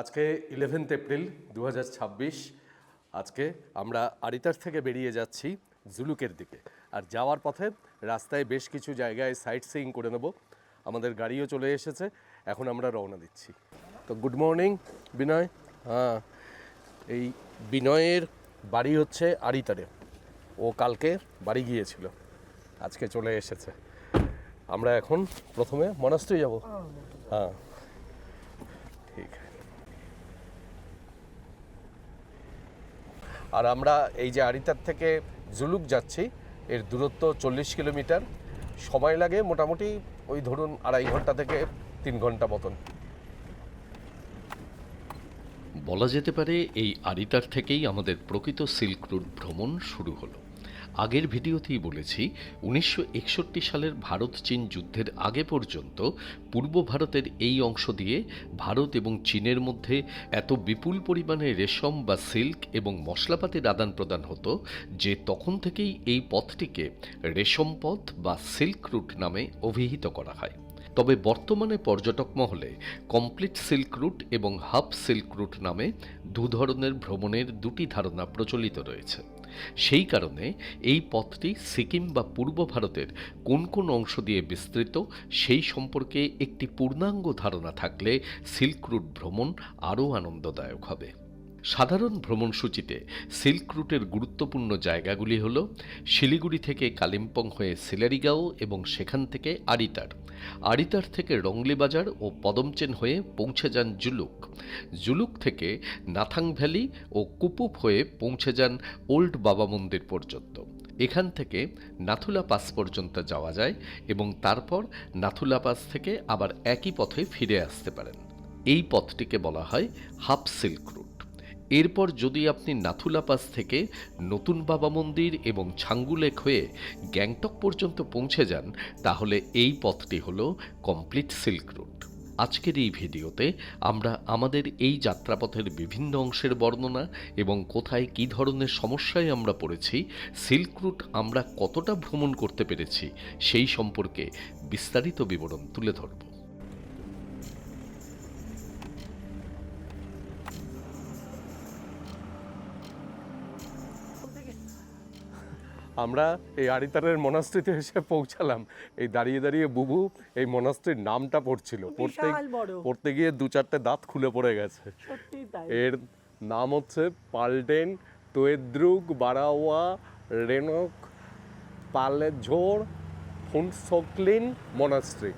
আজকে 11th April 2026। আজকে আমরা আরিতার থেকে বেরিয়ে যাচ্ছি জুলুকের দিকে। আর যাওয়ার পথে রাস্তায় বেশ কিছু জায়গায় সাইট সিইং করে নেব। আমাদের গাড়িও চলে এসেছে, এখন আমরা রওনা দিচ্ছি। তো গুড মর্নিং বিনয়। হ্যাঁ, এই বিনয়ের বাড়ি হচ্ছে আরিতারে। ও কালকে বাড়ি গিয়েছিল, আজকে চলে এসেছে। আমরা এখন প্রথমে মনাস্ট্রি যাব। হ্যাঁ ঠিক। আর আমরা এই যে আরিতার থেকে জুলুক যাচ্ছি, এর দূরত্ব 40 কিলোমিটার। সময় লাগে মোটামুটি ওই ধরুন 2.5 ঘন্টা থেকে 3 ঘন্টা মতন। বলা যেতে পারে এই আরিতার থেকেই আমাদের প্রকৃত সিল্ক রুট ভ্রমণ শুরু হলো। আগের ভিডিওতেই বলেছি 1961 সালের ভারত চীন যুদ্ধের আগে পর্যন্ত পূর্ব ভারতের এই অংশ দিয়ে ভারত এবং চীনের মধ্যে এত বিপুল পরিমাণে রেশম বা সিল্ক এবং মশলাপাতির আদান প্রদান হতো যে তখন থেকেই এই পথটিকে রেশম পথ বা সিল্ক রুট নামে অভিহিত করা হয়। তবে বর্তমানে পর্যটক মহলে কমপ্লিট সিল্ক রুট এবং হাফ সিল্ক রুট নামে দু ধরনের ভ্রমণের দুটি ধারণা প্রচলিত রয়েছে। সেই কারণে এই পথটি সিকিম বা পূর্ব ভারতের কোন কোন অংশ দিয়ে বিস্তৃত সেই সম্পর্কে একটি পূর্ণাঙ্গ ধারণা থাকলে সিল্ক রুট ভ্রমণ আরও আনন্দদায়ক হবে। সাধারণ ভ্রমণসূচিতে সিল্ক রুটের গুরুত্বপূর্ণ জায়গাগুলি হল শিলিগুড়ি থেকে কালিম্পং হয়ে সিলারিগাঁও এবং সেখান থেকে আরিতার। আরিতার থেকে রংলি বাজার ও পদমচেন হয়ে পৌঁছে যান জুলুক। জুলুক থেকে নাথাং ভ্যালি ও কুপুপ হয়ে পৌঁছে যান ওল্ড বাবা মন্দির পর্যন্ত। এখান থেকে নাথুলা পাস পর্যন্ত যাওয়া যায় এবং তারপর নাথুলা পাস থেকে আবার একই পথে ফিরে আসতে পারেন। এই পথটিকে বলা হয় হাফ সিল্ক রুট। এরপর যদি আপনি নাথুলা পাস থেকে নতুন বাবা মন্দির এবং ছাঙ্গুলেক হয়ে গ্যাংটক পর্যন্ত পৌঁছে যান তাহলে এই পথটি হল কমপ্লিট সিল্ক রুট। আজকের এই ভিডিওতে আমরা আমাদের এই যাত্রাপথের বিভিন্ন অংশের বর্ণনা এবং কোথায় কী ধরনের সমস্যায় আমরা পড়েছি, সিল্ক রুট আমরা কতটা ভ্রমণ করতে পেরেছি সেই সম্পর্কে বিস্তারিত বিবরণ তুলে ধরব। আমরা এই আরিতারের মনাস্ট্রিতে এসে পৌঁছালাম। এই দাঁড়িয়ে দাঁড়িয়ে বুবু এই মনাস্ট্রির নামটা পড়ছিল, পড়তে গিয়ে 2-4টে দাঁত খুলে পড়ে গেছে। এর নাম হচ্ছে পালডেন তোয়েদ্রুগ বারাওয়া রেনক পালেঝোর ফুনসোকলিন মনাস্ট্রি।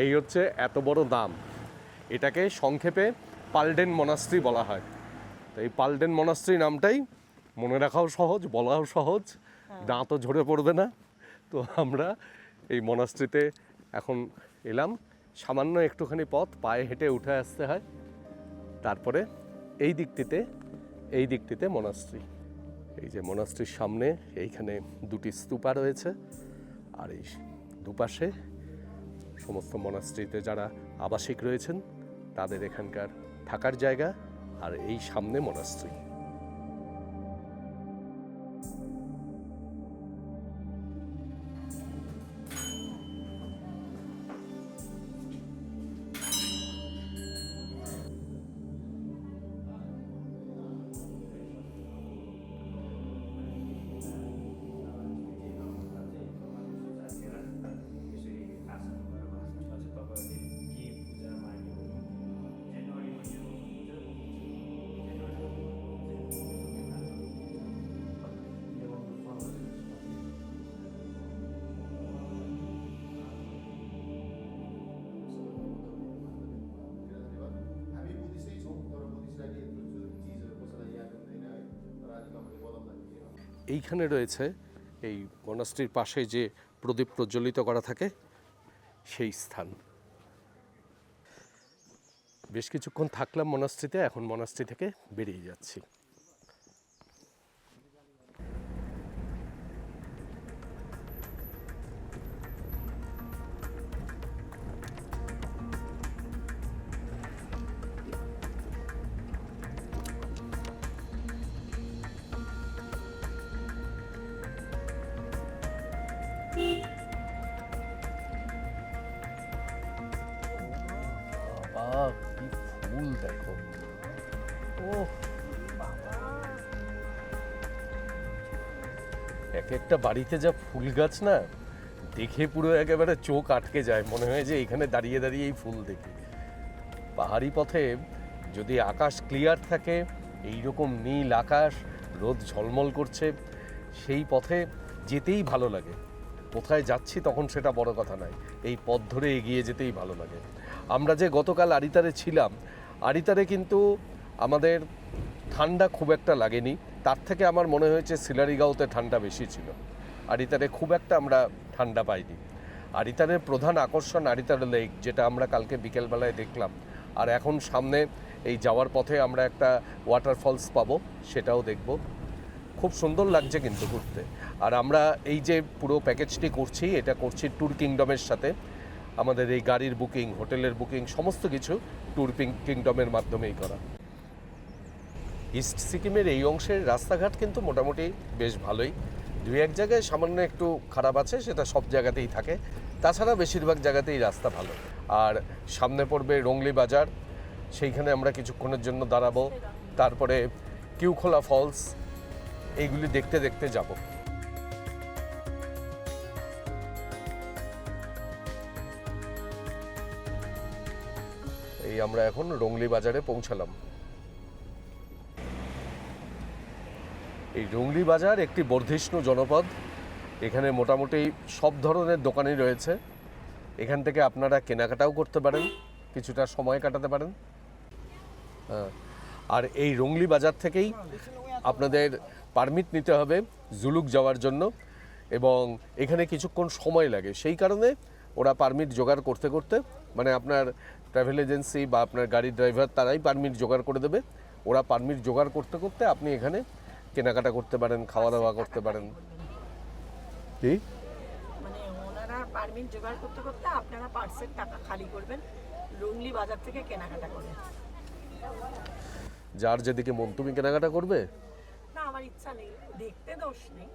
এই হচ্ছে এত বড় নাম। এটাকে সংক্ষেপে পালডেন মনাস্ট্রি বলা হয়। তো এই পালডেন মনাস্ট্রি নামটাই মনে রাখাও সহজ, বলাও সহজ, দাঁতও ঝরে পড়বে না। তো আমরা এই মনাস্ট্রিতে এখন এলাম। সামান্য একটুখানি পথ পায়ে হেঁটে উঠে আসতে হয়। তারপরে এই দিকটিতে মনাস্ট্রি। এই যে মনাস্ট্রির সামনে এইখানে 2টি স্তূপা রয়েছে, আর এই দুপাশে সমস্ত মনাস্ট্রিতে যারা আবাসিক রয়েছেন তাদের এখানকার থাকার জায়গা, আর এই সামনে মনাস্ট্রি। এইখানে রয়েছে এই মনাস্ট্রির পাশে যে প্রদীপ প্রজ্বলিত করা থাকে সেই স্থান। বেশ কিছুক্ষণ থাকলাম মনাস্ট্রিতে, এখন মনাস্ট্রি থেকে বেরিয়ে যাচ্ছি। কি ফুল দেখো, ও এক একটা বাড়িতে যা ফুল গাছ না, দেখে পুরো একেবারে চোখ আটকে যায়, মনে হয় যে এখানে দাঁড়িয়ে দাঁড়িয়ে এই ফুল দেখি। পাহাড়ি পথে যদি আকাশ ক্লিয়ার থাকে, এইরকম নীল আকাশ, রোদ ঝলমল করছে, সেই পথে যেতেই ভালো লাগে। কোথায় যাচ্ছি তখন সেটা বড় কথা নয়, এই পথ ধরে এগিয়ে যেতেই ভালো লাগে। আমরা যে গতকাল আরিতারে ছিলাম, আরিতারে কিন্তু আমাদের ঠান্ডা খুব একটা লাগেনি, তার থেকে আমার মনে হয়েছে সিলারিগাঁওতে ঠান্ডা বেশি ছিল। আরিতারে খুব একটা আমরা ঠান্ডা পাইনি। আরিতারের প্রধান আকর্ষণ আরিতার লেক, যেটা আমরা কালকে বিকেলবেলায় দেখলাম, আর এখন সামনে এই যাওয়ার পথে আমরা একটা ওয়াটারফলস পাবো, সেটাও দেখব। খুব সুন্দর লাগছে কিন্তু ঘুরতে। আর আমরা এই যে পুরো প্যাকেজটি করছি, এটা করছি ট্যুর কিংডমের সাথে। আমাদের এই গাড়ির বুকিং, হোটেলের বুকিং, সমস্ত কিছু ট্যুর কিংডমের মাধ্যমেই করা। ইস্ট সিকিমের এই অংশের রাস্তাঘাট কিন্তু মোটামুটি বেশ ভালোই। দুই এক জায়গায় সামান্য একটু খারাপ আছে, সেটা সব জায়গাতেই থাকে, তাছাড়া বেশিরভাগ জায়গাতেই রাস্তা ভালো। আর সামনে পড়বে রংলি বাজার, সেইখানে আমরা কিছুক্ষণের জন্য দাঁড়াবো, তারপরে কিউখোলা ফলস, এইগুলি দেখতে দেখতে যাব। এই আমরা এখন রংলি বাজারে পৌঁছালাম। এই রংলি বাজার একটি বর্ধিষ্ণু জনপদ। এখানে মোটামুটি সব ধরনের দোকানই রয়েছে। এখান থেকে আপনারা কেনাকাটাও করতে পারেন, কিছুটা সময় কাটাতে পারেন। আর এই রংলি বাজার থেকেই আপনাদের পারমিট নিতে হবে জুলুক যাওয়ার জন্য, এবং এখানে কিছুক্ষণ সময় লাগে। সেই কারণে ওরা পারমিট জোগাড় করতে করতে, মানে আপনার ট্রাভেল এজেন্সি বা আপনার গাড়ির ড্রাইভার, তারাই পারমিট জোগাড় করে দেবে। ওরা পারমিট জোগাড় করতে করতে আপনি এখানে কেনাকাটা করতে পারেন, খাওয়া দাওয়া করতে পারেন। কি মানে ওনারা পারমিট জোগাড় করতে করতে আপনারা পার্সের টাকা খালি করবেন, রংলি বাজার থেকে কেনাকাটা করবেন। যার যেদিকে মন, তুমি কেনাকাটা করবে না, আমার ইচ্ছা নেই, দেখতে দোষ নেই।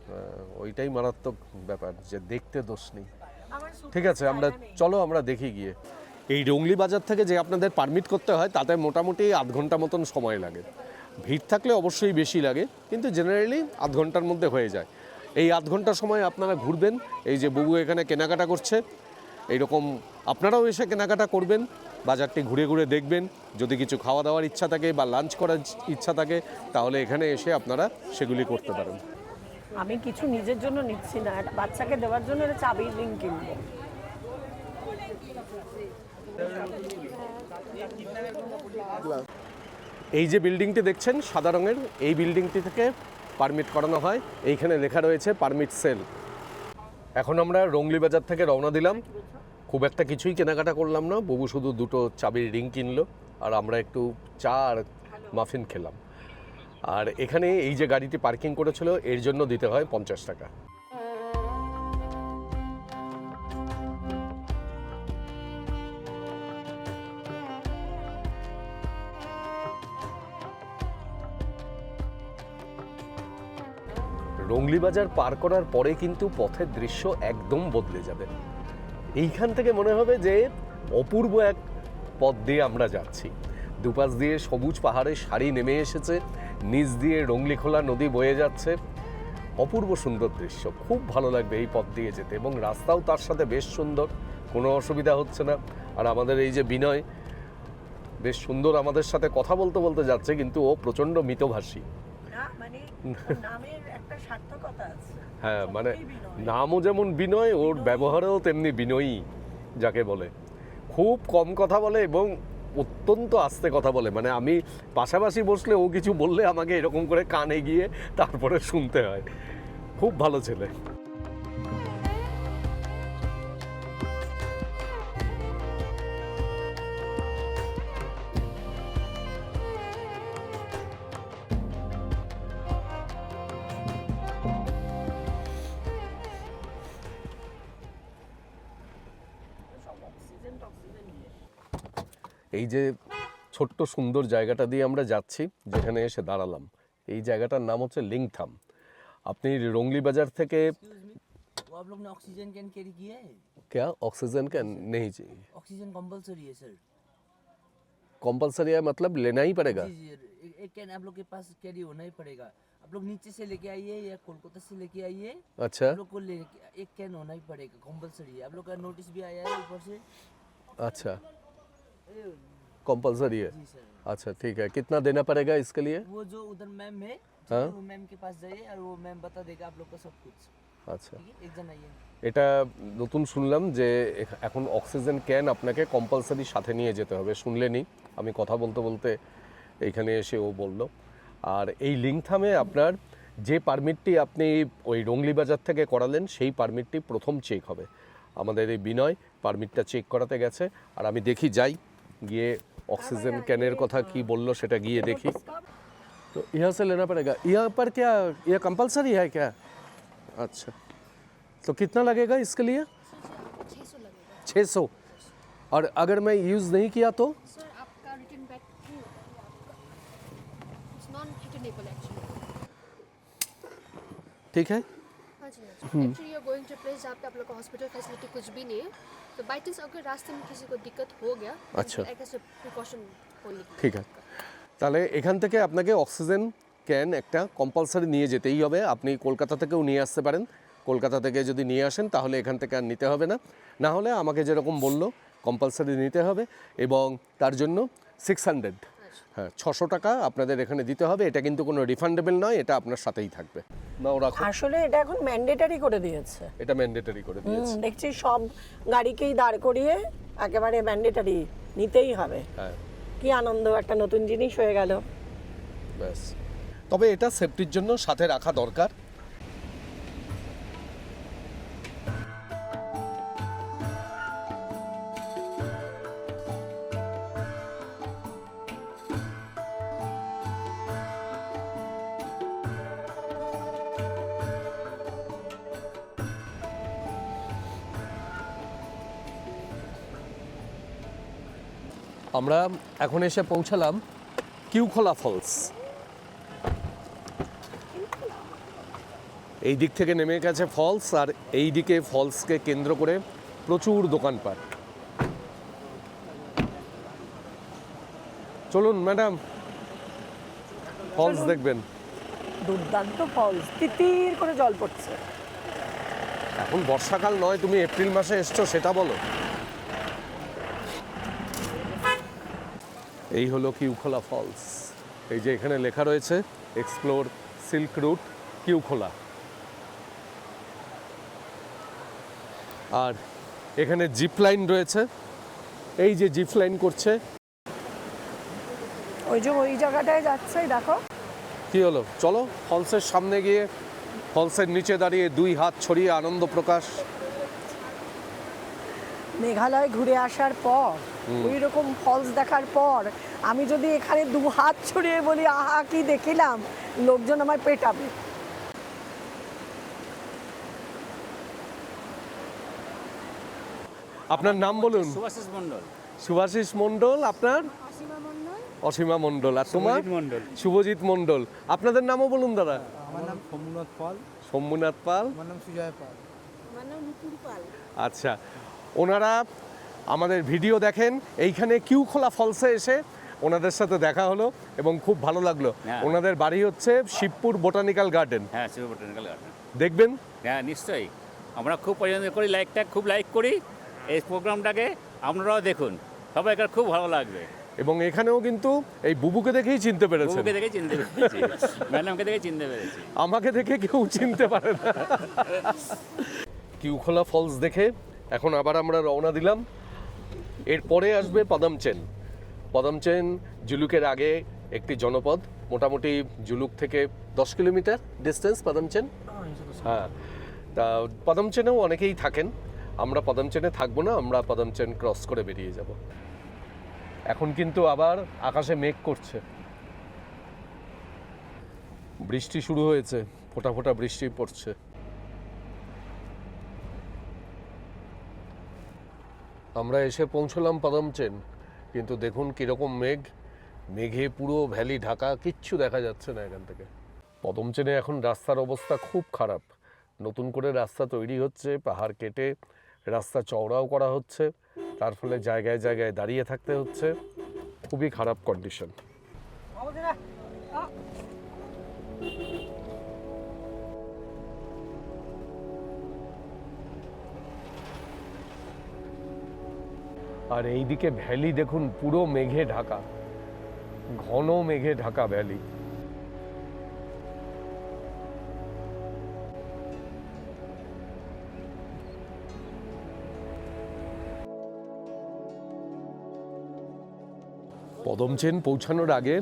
ওইটাই মারাত্মক ব্যাপার, যে দেখতে দোষ নেই। আমার ঠিক আছে, আমরা চলো আমরা দেখি গিয়ে। এই রংলি বাজার থেকে যে আপনাদের পারমিট করতে হয়, তাতে মোটামুটি আধ ঘন্টা মতন সময় লাগে। ভিড় থাকলে অবশ্যই বেশি লাগে, কিন্তু জেনারেলি আধ ঘন্টার মধ্যে হয়ে যায়। এই আধ ঘন্টার সময় আপনারা ঘুরবেন। এই যে বুবু এখানে কেনাকাটা করছে, এইরকম আপনারাও এসে কেনাকাটা করবেন, বাজারটি ঘুরে ঘুরে দেখবেন। যদি কিছু খাওয়া দাওয়ার ইচ্ছা থাকে বা লাঞ্চ করার ইচ্ছা থাকে, তাহলে এখানে এসে আপনারা সেগুলি করতে পারেন। আমি কিছু নিজের জন্য নিচ্ছি না, একটা বাচ্চাকে দেওয়ার জন্য একটা চাবির রিং কিনবো। এই যে বিল্ডিংটি দেখছেন সাদা রঙের, এই বিল্ডিংটি থেকে পারমিট করানো হয়। এইখানে লেখা রয়েছে পারমিট সেল। এখন আমরা রংলি বাজার থেকে রওনা দিলাম। খুব একটা কিছুই কেনাকাটা করলাম না, বুবু শুধু দুটো চাবির রিং কিনলো, আর আমরা একটু চা আর মাফিন খেলাম। আর এখানে এই যে গাড়িটি পার্কিং করেছিল, এর জন্য দিতে হয় 50 টাকা। রংলি বাজার পার করার পরে কিন্তু পথের দৃশ্য একদম বদলে যাবে। এইখান থেকে মনে হবে যে অপূর্ব এক পথ দিয়ে আমরা যাচ্ছি। দুপাশ দিয়ে সবুজ পাহাড়ের সারি নেমে এসেছে, নিচ দিয়ে রংলিখোলা নদী বয়ে যাচ্ছে। অপূর্ব সুন্দর দৃশ্য, খুব ভালো লাগবে এই পথ দিয়ে যেতে, এবং রাস্তাও তার সাথে বেশ সুন্দর, কোনো অসুবিধা হচ্ছে না। আর আমাদের এই যে বিনয়, বেশ সুন্দর আমাদের সাথে কথা বলতে বলতে যাচ্ছে, কিন্তু ও প্রচণ্ড মিতভাষী। মানে নামের একটা সার্থকতা আছে। হ্যাঁ, মানে নামও যেমন বিনয়, ওর ব্যবহারেও তেমনি বিনয়ী যাকে বলে। খুব কম কথা বলে এবং অত্যন্ত আস্তে কথা বলে। মানে আমি পাশাপাশি বসলে ও কিছু বললে আমাকে এরকম করে কানে গিয়ে তারপরে শুনতে হয়। খুব ভালো ছেলে। এই যে ছোট্ট সুন্দর জায়গাটা দিয়ে আমরা যাচ্ছি, যেখানে এসে দাঁড়ালাম, এই জায়গাটার নাম হচ্ছে লিংথাম। আপনি রংলি বাজার থেকে वो आप लोग ने ऑक्सीजन कैन कैरी किया है? क्या ऑक्सीजन का नहीं चाहिए? ऑक्सीजन कंपलसरी है सर। कंपलसरी है मतलब लेना ही पड़ेगा? जी जी, एक कैन आप लोग के पास कैरी होना ही पड़ेगा। आप लोग नीचे से लेके आइए या कोलकाता से लेके आइए, अच्छा आप लोग को एक कैन होना ही पड़ेगा, कंपलसरी है। आप लोग का नोटिस भी आया है ऊपर से। अच्छा कंपलसरी है। जी सर, अच्छा ठीक है, कितना देना पड़ेगा इसके लिए? वो जो उधर मैम है, हाँ। वो मैम के पास जाइए और वो मैम बता देगा आप लोग का सब कुछ। আচ্ছা, ठीक है, एक जन आइए। এটা নতুন শুনলাম যে এখন অক্সিজেন ক্যান আপনাকে কম্পালসারি সাথে নিয়ে যেতে হবে। শুনলেনি, আমি কথা বলতে বলতে এইখানে এসে ও বলল। আর এই লিংথামে আপনার যে পারমিটটি আপনি ওই রংলি বাজার থেকে করালেন সেই পারমিটটি প্রথম চেক হবে। আমাদের এই বিনয় পারমিটটা চেক করাতে গেছে, আর আমি দেখি যাই গিয়ে অক্সিজেন ক্যানের কথা কি বললো সেটা গিয়ে দেখি। तो यहाँ से लेना पड़ेगा। यहाँ पर क्या यह कंपलसरी है क्या? अच्छा, तो कितना लगेगा इसके लिए? 600 लगेगा 600। और अगर मैं यूज़ नहीं किया तो? सर। आपका रिटर्न बैक नहीं होगा ये आपका, इट्स नॉन रिटर्नेबल एक्चुअली। ठीक है। हाँ जी, actually you are going to place जहाँ पे आप लोग का हॉस्पिटल फैसिलिटी कुछ भी नहीं है, तो बाई चांस अगर रास्ते में किसी को दिक्कत हो गया, अच्छा। एक ऐसे प्रिकॉशन होने के लिए। ঠিক আছে, তাহলে এখান থেকে আপনাকে অক্সিজেন ক্যান একটা কম্পালসারি নিয়ে যেতেই হবে। আপনি কলকাতা থেকেও নিয়ে আসতে পারেন, কলকাতা থেকে যদি নিয়ে আসেন তাহলে এখান থেকে আর নিতে হবে না। না হলে আমাকে যেরকম বললো কম্পালসারি নিতে হবে, এবং তার জন্য 600, হ্যাঁ 600 টাকা আপনাদের এখানে দিতে হবে। এটা কিন্তু কোনো রিফান্ডেবল নয়, এটা আপনার সাথেই থাকবে। না ওরা আসলে এটা এখন ম্যান্ডেটারি করে দিয়েছে। এটা ম্যান্ডেটরি করে দিয়েছে। দেখছি সব গাড়িকেই দাঁড় করিয়ে একেবারে ম্যান্ডেটারি নিতেই হবে। হ্যাঁ কি আনন্দ, একটা নতুন জিনিস হয়ে গেল। ব্যাস, তবে এটা সেফটির জন্য সাথে রাখা দরকার। আমরা এখন এসে পৌঁছালাম কিউখোলা ফলস। এই দিক থেকে নেমে গেছে ফলস, আর এই দিকে ফলসকে কেন্দ্র করে প্রচুর দোকানপাট। চলুন ম্যাডাম, ফলস দেখবেন। দুর্দান্ত ফলস, তিতির করে জল পড়ছে। এখন বর্ষাকাল নয়, তুমি এপ্রিল মাসে এসছো সেটা বলো। এই হলো কিউখোলা ফলস। এই যে এখানে লেখা রয়েছে এক্সপ্লোর সিল্ক রুট কিউখোলা। আর এখানে জিপ লাইন রয়েছে, এই যে জিপ লাইন করছে। ওই যে ওই জায়গাটায় যাচ্ছে, দেখো। কি হলো, চলো ফলসের সামনে গিয়ে ফলসের নিচে দাঁড়িয়ে দুই হাত ছড়িয়ে আনন্দ প্রকাশ। মেঘালয় ঘুরে আসার পর, ওই রকম ফলস দেখার পর আমি যদি এখানে দু হাত ছড়িয়ে বলি আহা কি দেখিলাম, লোকজন আমায় পেটাবে। আপনার নাম বলুন। সুভাষিস মন্ডল। সুভাষিস মণ্ডল, আপনার? অসীমা মণ্ডল। আর তোমার? মন্ডল। শুভজিৎ মণ্ডল। আপনাদের নামও বলুন দাদা। আমার নাম সোমনাথ পাল। সোমনাথ পাল। আমার নাম সুজয় পাল। আমার নাম নুপুর পাল। আচ্ছা, ওনারা আমাদের ভিডিও দেখেন। এইখানে কিউখোলা ফলসে এসে ওনাদের সাথে দেখা হলো এবং খুব ভালো লাগলো। হ্যাঁ। ওনাদের বাড়ি হচ্ছে শিবপুর বোটানিক্যাল গার্ডেন। হ্যাঁ, শিব বোটানিক্যাল গার্ডেন। দেখবেন। হ্যাঁ নিশ্চয়ই, আমরা খুব পছন্দ করি, খুব লাইক করি এই প্রোগ্রামটাকে। আপনারাও দেখুন, সবাইকার খুব ভালো লাগবে। এবং এখানেও কিন্তু এই বুবুকে দেখেই চিনতে পেরেছেন। বুবুকে দেখে চিনতে পেরেছি, ম্যাডামকে দেখে চিনতে পেরেছি। আমাকে দেখে কেউ চিনতে পারে না। কিউখোলা ফলস দেখে এখন আবার আমরা রওনা দিলাম। এরপরে আসবে পাদামচেন। পাদামচেন জুলুকের আগে একটি জনপদ, মোটামুটি জুলুক থেকে 10 কিলোমিটার ডিস্টেন্স পাদামচেন। হ্যাঁ, তা পাদামচেনেও অনেকেই থাকেন। আমরা পাদামচেনে থাকবো না, আমরা পাদামচেন ক্রস করে বেরিয়ে যাব। এখন কিন্তু আবার আকাশে মেঘ করছে, বৃষ্টি শুরু হয়েছে, ফোঁটা ফোঁটা বৃষ্টি পড়ছে। আমরা এসে পৌঁছলাম পাদামচেন, কিন্তু দেখুন কীরকম মেঘ, মেঘে পুরো ভ্যালি ঢাকা, কিচ্ছু দেখা যাচ্ছে না এখান থেকে। পাদামচেনে এখন রাস্তার অবস্থা খুব খারাপ। নতুন করে রাস্তা তৈরি হচ্ছে, পাহাড় কেটে রাস্তা চওড়াও করা হচ্ছে, তার ফলে জায়গায় জায়গায় দাঁড়িয়ে থাকতে হচ্ছে। খুবই খারাপ কন্ডিশন। আর এইদিকে ভ্যালি দেখুন, পুরো মেঘে ঢাকা, ঘন মেঘে ঢাকা ভ্যালি। পদমচেন পৌঁছানোর আগে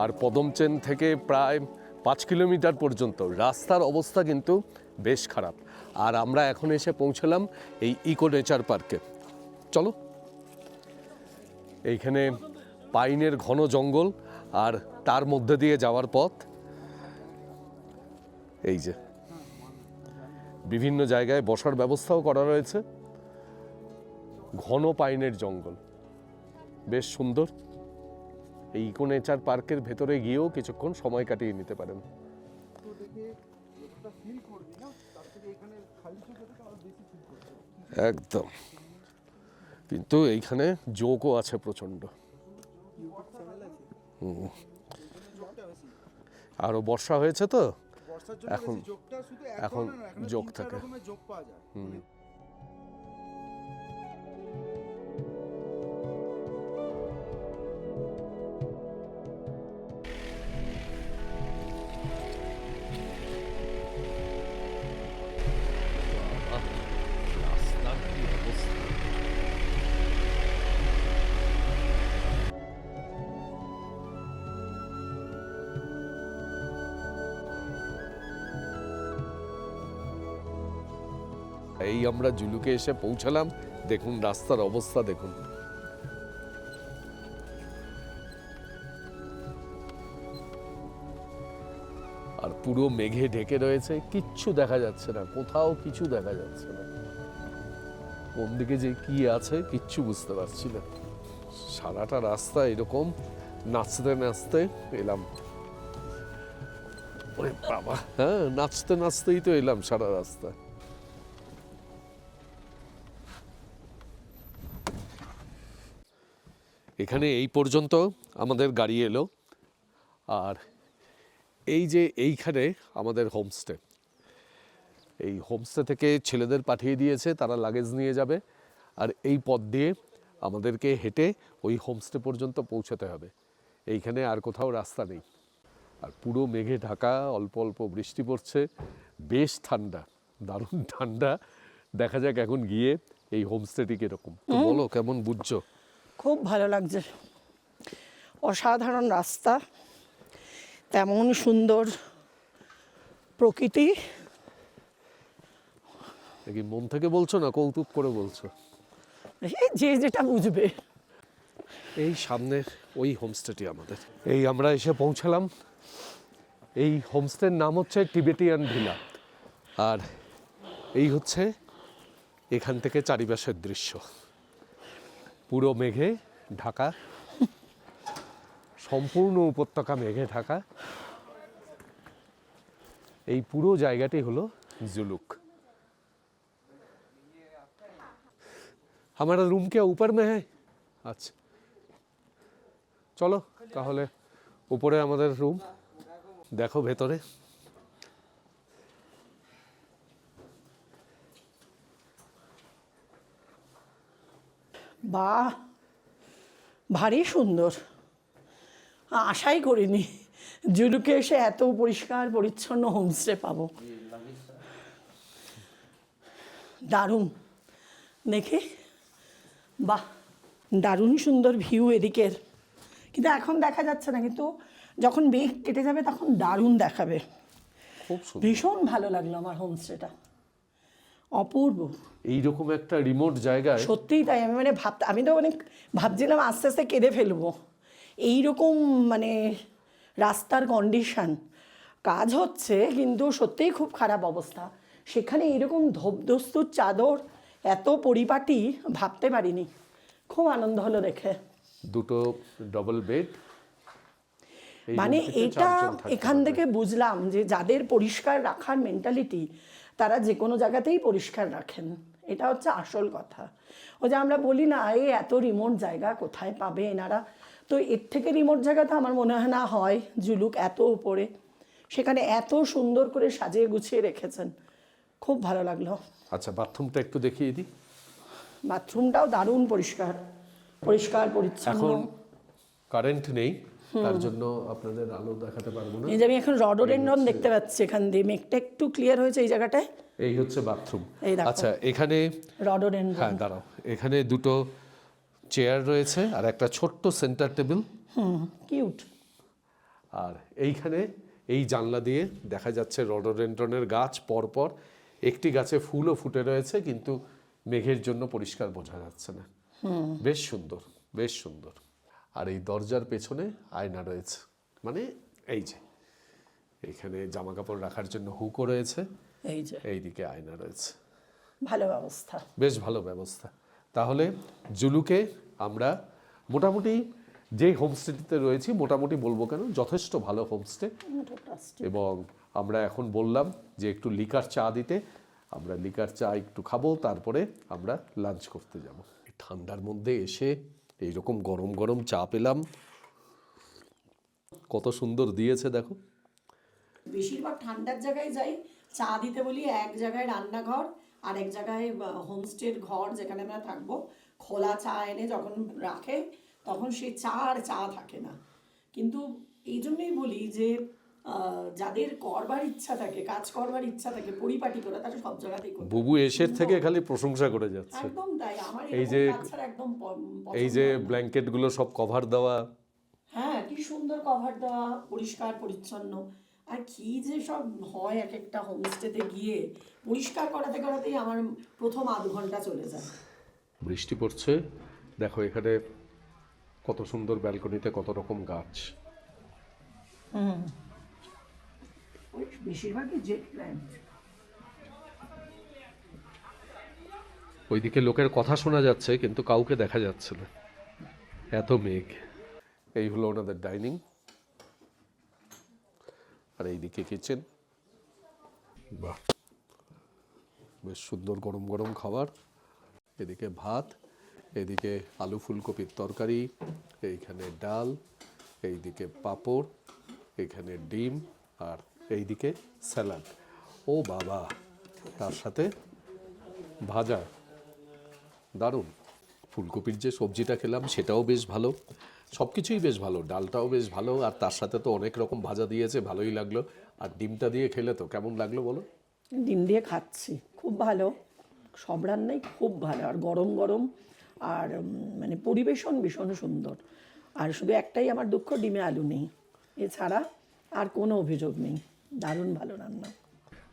আর পদমচেন থেকে প্রায় 5 কিলোমিটার পর্যন্ত রাস্তার অবস্থা কিন্তু বেশ খারাপ। আর আমরা এখন এসে পৌঁছলাম এই ইকো নেচার পার্কে। চলো, এইখানে পাইনের ঘন জঙ্গল আর তার মধ্যে দিয়ে যাওয়ার পথ। এই যে বিভিন্ন জায়গায় বসার ব্যবস্থাও করা রয়েছে, ঘন পাইনের জঙ্গল, বেশ সুন্দর। এই ইকো নেচার পার্কের ভেতরে গিয়েও কিছুক্ষণ সময় কাটিয়ে নিতে পারেন। একদম, কিন্তু এইখানে জোকও আছে প্রচন্ড। আরো বর্ষা হয়েছে তো এখন, এখন জোক থাকে। রাস্তার কি অবস্থা! এই আমরা জুলুকে এসে পৌঁছালাম, দেখুন রাস্তার অবস্থা দেখুন। আর পুরো মেঘে ঢেকে রয়েছে, কিচ্ছু দেখা যাচ্ছে না, কোথাও কিছু দেখা যাচ্ছে না। কোন দিকে যে কি আছে কিচ্ছু বুঝতে পারছি না। সারাটা রাস্তা এরকম নাচতে নাচতে এলাম। ওরে বাবা, হ্যাঁ, নাচতে নাচতেই তো এলাম সারা রাস্তা। এখানে এই পর্যন্ত আমাদের গাড়ি এলো। আর এই যে এইখানে আমাদের হোমস্টে, এই হোমস্টে থেকে ছেলেদের পাঠিয়ে দিয়েছে, তারা লাগেজ নিয়ে যাবে। আর এই পথ দিয়ে আমাদেরকে হেঁটে ওই হোমস্টে পর্যন্ত পৌঁছাতে হবে। এইখানে আর কোথাও রাস্তা নেই। আর পুরো মেঘে ঢাকা, অল্প অল্প বৃষ্টি পড়ছে, বেশ ঠান্ডা, দারুণ ঠান্ডা। দেখা যাক এখন গিয়ে এই হোমস্টেটি কিরকম। তো বলো, কেমন বুঝছো? খুব ভালো লাগছে, অসাধারণ রাস্তা, তেমন সুন্দর প্রকৃতি। কি মন থেকে বলছো না কৌতুক করে বলছো? এই যে যেটা বুঝবে। এই সামনের ওই হোমস্টেটি আমাদের। এই আমরা এসে পৌঁছালাম। এই হোমস্টের নাম হচ্ছে টিবেটিয়ান ভিলা। আর এই হচ্ছে এখান থেকে চারিপাশের দৃশ্য, পুরো মেঘে ঢাকা, সম্পূর্ণ উপত্যকা মেঘে ঢাকা। এই পুরো জায়গাটি হলো জুলুক। हमारा रूम क्या ऊपर में है? আচ্ছা, চলো তাহলে উপরে আমাদের রুম, দেখো ভেতরে। বাহ, ভারী সুন্দর, আশাই করিনি জুলুকে এসে এত পরিষ্কার পরিচ্ছন্ন হোমস্টে পাবো। দারুণ, দেখি, বাহ, দারুণ সুন্দর ভিউ এদিকের, কিন্তু এখন দেখা যাচ্ছে না, কিন্তু যখন মেঘ কেটে যাবে তখন দারুণ দেখাবে। খুব সুন্দর, ভীষণ ভালো লাগলো আমার হোমস্টেটা, অপূর্ব। এইরকম একটা রিমোট জায়গায় সত্যিই তাই, আমি মানে আমি তো অনেক ভাবছিলাম আস্তে আস্তে কেঁদে ফেলবো। এইরকম মানে রাস্তার কন্ডিশন, কাজ হচ্ছে কিন্তু সত্যিই খুব খারাপ অবস্থা, সেখানে এইরকম ধোপদস্তুর চাদর, এত পরিপাটি ভাবতে পারিনি। খুব আনন্দ হলো দেখে। দুটো ডবল বেড, মানে এটা এখান থেকে বুঝলাম যে যাদের পরিষ্কার রাখার মেন্টালিটি, তারা যে কোনো জায়গাতেই পরিষ্কার রাখেন, এটা হচ্ছে আসল কথা। ও যে আমরা বলি না, এই এত রিমোট জায়গা কোথায় পাবে, এনারা তো এর থেকে রিমোট জায়গাতে আমার মনে হয় না হয় জুলুক এত উপরে, সেখানে এত সুন্দর করে সাজিয়ে গুছিয়ে রেখেছেন, খুব ভালো লাগলো। আচ্ছা, বাথরুমটা একটু দেখিয়ে দিই। বাথরুমটাও দারুণ পরিষ্কার পরিষ্কার পরিচ্ছন্ন। এখন কারেন্ট নেই, তার জন্য আপনাদের আলো দেখাতে পারবো না। এই যে আমি এখন রডোডেন্ড্রন দেখতে পাচ্ছি এখান দিয়ে, মেঘটা একটু ক্লিয়ার হয়েছে এই জায়গাটায়। এই হচ্ছে বাথরুম। এই দেখো। আচ্ছা, এখানে রডোডেন্ড্রন। হ্যাঁ দাঁড়াও, এখানে দুটো চেয়ার রয়েছে আর একটা ছোট্ট সেন্টার টেবিল। কিউট। আর এইখানে এই জানলা দিয়ে দেখা যাচ্ছে রডোডেন্ড্রনের গাছ পরপর, একটি গাছে ফুলও ফুটে রয়েছে কিন্তু মেঘের জন্য পরিষ্কার বোঝা যাচ্ছে না। বেশ সুন্দর, বেশ সুন্দর। আর এই দরজার পেছনে আয়না রয়েছে, মানে এই যে এখানে জামা কাপড় রাখার জন্য হুকও রয়েছে, এই যে এইদিকে আয়না রয়েছে। ভালো ব্যবস্থা। বেশ ভালো ব্যবস্থা। তাহলে জুলুকে আমরা মোটামুটি যে হোমস্টেটিতে রয়েছি, মোটামুটি বলবো কেন, যথেষ্ট ভালো হোমস্টে। এবং আমরা এখন বললাম যে একটু লিকার চা দিতে, আমরা লিকার চা একটু খাবো, তারপরে আমরা লাঞ্চ করতে যাব। ঠান্ডার মধ্যে এসে এইরকম গরম গরম চা পেলাম, কত সুন্দর দিয়েছে দেখো। বেশিরভাগ ঠান্ডার জায়গায় যাই চা দিতে বলি, এক জায়গায় রান্নাঘর আর এক জায়গায় হোমস্টের ঘর যেখানে আমরা থাকবো, খোলা চা এনে যখন রাখে তখন সেই চা আর চা থাকে না। কিন্তু এই জন্যই বলি যে যাদের করবার ইচ্ছা থাকে, কাজ করবার ইচ্ছা থাকে পরিপাটি করে, তারা সব জায়গাতেই করবে। বুবু এসের থেকে খালি প্রশংসা করে যাচ্ছে। একদম তাই, আমার এই যে একদম এই যে ব্ল্যাঙ্কেটগুলো সব কভার দেওয়া, হ্যাঁ কি সুন্দর কভার দেওয়া, পরিষ্কার পরিচ্ছন্ন। আর কি যে সব হয় এক একটা হোমস্টেতে গিয়ে, পরিষ্কার করাতে করাতেই আমার প্রথম আধ ঘন্টা চলে যায়। বৃষ্টি পড়ছে, দেখো এখানে কত সুন্দর ব্যালকনিতে কত রকম গাছ। বেশিরভাগই জেট প্ল্যান্ট। ওইদিকে লোকের কথা শোনা যাচ্ছে কিন্তু কাউকে দেখা যাচ্ছে না, এত মেঘ। এই হলো ওনাদের ডাইনিং, আর এইদিকে কিচেন। বাহ, বেশ সুন্দর গরম গরম খাবার। এদিকে ভাত, এদিকে আলু ফুলকপির তরকারি, এইখানে ডাল, এইদিকে পাঁপড়, এখানে ডিম, আর এইদিকে স্যালাড। ও বাবা, তার সাথে ভাজা, দারুণ। ফুলকপির যে সবজিটা খেলাম সেটাও বেশ ভালো, সব কিছুই বেশ ভালো, ডালটাও বেশ ভালো, আর তার সাথে তো অনেক রকম ভাজা দিয়েছে, ভালোই লাগলো। আর ডিমটা দিয়ে খেলে তো কেমন লাগলো বলো? ডিম দিয়ে খাচ্ছি, খুব ভালো, সব রান্নাই খুব ভালো, আর গরম গরম, আর মানে পরিবেশন ভীষণ সুন্দর। আর শুধু একটাই আমার দুঃখ, ডিমে আলু নেই, এছাড়া আর কোনো অভিযোগ নেই। দারুণ ভালো রান্না।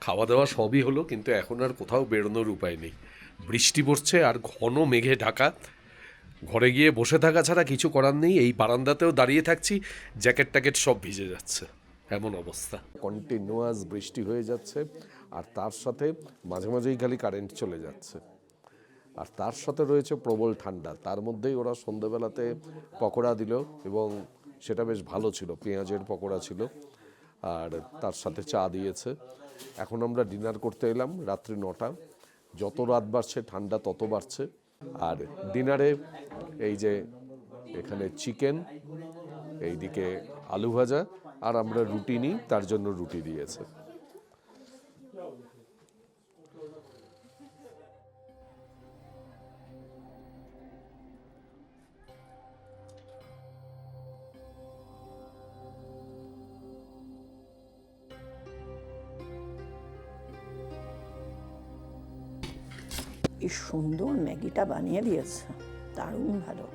খাওয়া দাওয়া সবই হলো, কিন্তু এখন আর কোথাও বেরোনোর উপায় নেই। বৃষ্টি পড়ছে আর ঘন মেঘে ঢাকা, ঘরে গিয়ে বসে থাকা ছাড়া কিছু করার নেই। এই বারান্দাতেও দাঁড়িয়ে থাকছি, জ্যাকেট ট্যাকেট সব ভিজে যাচ্ছে, এমন অবস্থা। কন্টিনিউয়াস বৃষ্টি হয়ে যাচ্ছে, আর তার সাথে মাঝে মাঝেই খালি কারেন্ট চলে যাচ্ছে, আর তার সাথে রয়েছে প্রবল ঠান্ডা। তার মধ্যেই ওরা সন্ধ্যেবেলাতে পকোড়া দিল, এবং সেটা বেশ ভালো ছিল, পেঁয়াজের পকোড়া ছিল, আর তার সাথে চা দিয়েছে। এখন আমরা ডিনার করতে এলাম, রাত্রি 9টা। যত রাত বাড়ছে ঠান্ডা তত বাড়ছে। আর ডিনারে এই যে এখানে চিকেন, এইদিকে আলু ভাজা, আর আমরা রুটি নিই, তার জন্য রুটি দিয়েছে। এই সুন্দর ম্যাগিটা বানিয়ে দিয়েছে, দারুণ ভালো।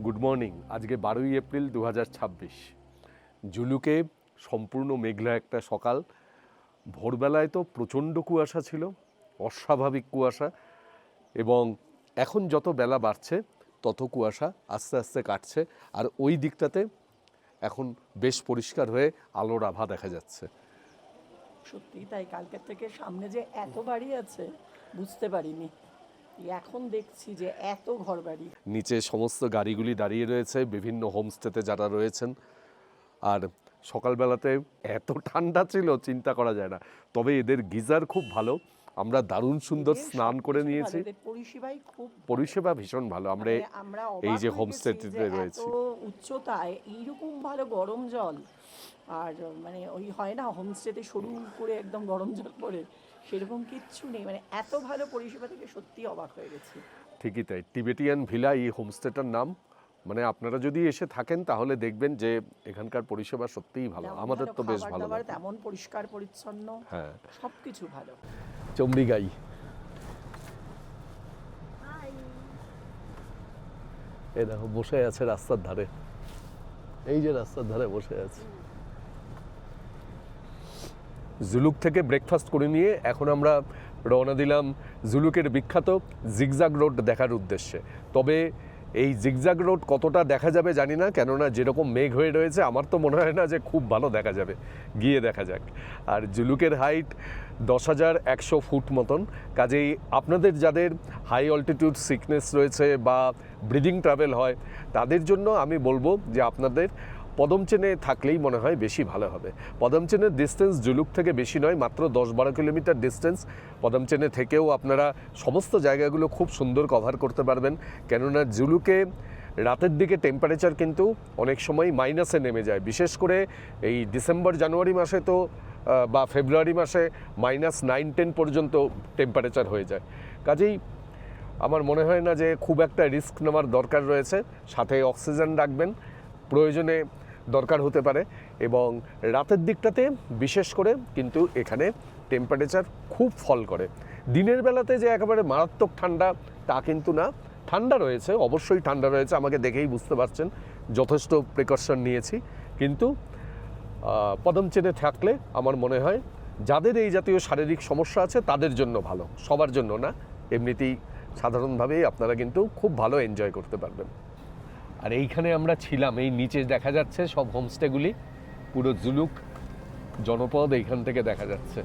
Good morning. আজকে 12ই এপ্রিল 2026। জুলুকে সম্পূর্ণ মেঘলা একটা সকাল। ভোরবেলায় তো প্রচণ্ড কুয়াশা ছিল, অস্বাভাবিক কুয়াশা, এবং এখন যত বেলা বাড়ছে তত কুয়াশা আস্তে আস্তে কাটছে, আর ওই দিকটাতে এখন বেশ পরিষ্কার হয়ে আলোর আভা দেখা যাচ্ছে। সত্যি তাই, কালকের থেকে সামনে যে এত বাড়ি আছে বুঝতে পারিনি, এখন দেখছি যে এত ঘর বাড়ি। নিচে সমস্ত গাড়িগুলি দাঁড়িয়ে রয়েছে বিভিন্ন হোমস্টেতে যারা রয়েছেন, আর সকালবেলাতে এত ঠান্ডা ছিল চিন্তা করা যায় না। তবে এদের গিজার খুব ভালো, আমরা দারুণ সুন্দর এদের স্নান করে সবকিছু নিয়েছি। ভালো, এদের পরিষেবাই খুব ভালো। পরিষেবা ভীষণ ভালো। আমরা মানে আমরা এই অবাক যে হয়ে হোমস্টেতে গেছি যে রয়েছি, এত উচ্চতায় এইরকম ভালো গরম জল, আর মানে ওই হয় না হোমস্টেতে সরু করে একদম গরম জল পড়ে, সেরকম কিচ্ছু নেই, মানে এত ভালো পরিষেবা থেকে সত্যি অবাক হয়ে গেছি। ঠিকই তাই। টিবেটিয়ান ভিলা এই হোমস্টেটার নাম। মানে আপনারা যদি এসে থাকেন তাহলে দেখবেন যে এখানকার পরিষেবা সত্যিই ভালো, যেমন আমাদের ভালো তো বেশ খাবার ভালো দাবার, লাগে। তেমন পরিষ্কার পরিচ্ছন্ন, হ্যাঁ, সবকিছু ভালো। চমড়িগাই এই দেখো বসে আছে রাস্তার ধারে, এই যে রাস্তার ধারে বসে আছে। জুলুক থেকে ব্রেকফাস্ট করে নিয়ে এখন আমরা রওনা দিলাম জুলুকের বিখ্যাত জিগজাগ রোড দেখার উদ্দেশ্যে। তবে এই জিগজাগ রোড কতটা দেখা যাবে জানি না, কেননা যেরকম মেঘ হয়ে রয়েছে আমার তো মনে হয় না যে খুব ভালো দেখা যাবে, গিয়ে দেখা যাক। আর জুলুকের হাইট 10,100 ফুট মতন, কাজেই আপনাদের যাদের হাই অল্টিটিউড সিকনেস রয়েছে বা ব্রিদিং ট্রাভেল হয় তাদের জন্য আমি বলবো যে আপনাদের পদমচেনে থাকলেই মনে হয় বেশি ভালো হবে। পদমচেনের ডিস্টেন্স জুলুক থেকে বেশি নয়, মাত্র 10-12 কিলোমিটার ডিস্টেন্স। পদমচেনে থেকেও আপনারা সমস্ত জায়গাগুলো খুব সুন্দর কভার করতে পারবেন, কেননা জুলুকে রাতের দিকে টেম্পারেচার কিন্তু অনেক সময় মাইনাসে নেমে যায়, বিশেষ করে এই ডিসেম্বর জানুয়ারি মাসে তো বা ফেব্রুয়ারি মাসে -9-10 পর্যন্ত টেম্পারেচার হয়ে যায়। কাজেই আমার মনে হয় না যে খুব একটা রিস্ক নেওয়ার দরকার রয়েছে। সাথে অক্সিজেন রাখবেন, প্রয়োজনে দরকার হতে পারে। এবং রাতের দিকটাতে বিশেষ করে কিন্তু এখানে টেম্পারেচার খুব ফল করে। দিনের বেলাতে যে একেবারে মারাত্মক ঠান্ডা তা কিন্তু না, ঠান্ডা রয়েছে, অবশ্যই ঠান্ডা রয়েছে, আমাকে দেখেই বুঝতে পারছেন যথেষ্ট প্রিকশন নিয়েছি। কিন্তু পদমচেনে থাকলে আমার মনে হয় যাদের এই জাতীয় শারীরিক সমস্যা আছে তাদের জন্য ভালো, সবার জন্য না। এমনিতেই সাধারণভাবেই আপনারা কিন্তু খুব ভালো এনজয় করতে পারবেন। আর এইখানে আমরা ছিলাম, এই নিচে দেখা যাচ্ছে সব হোমস্টেগুলি, পুরো জুলুক জনপদ এইখান থেকে দেখা যাচ্ছে।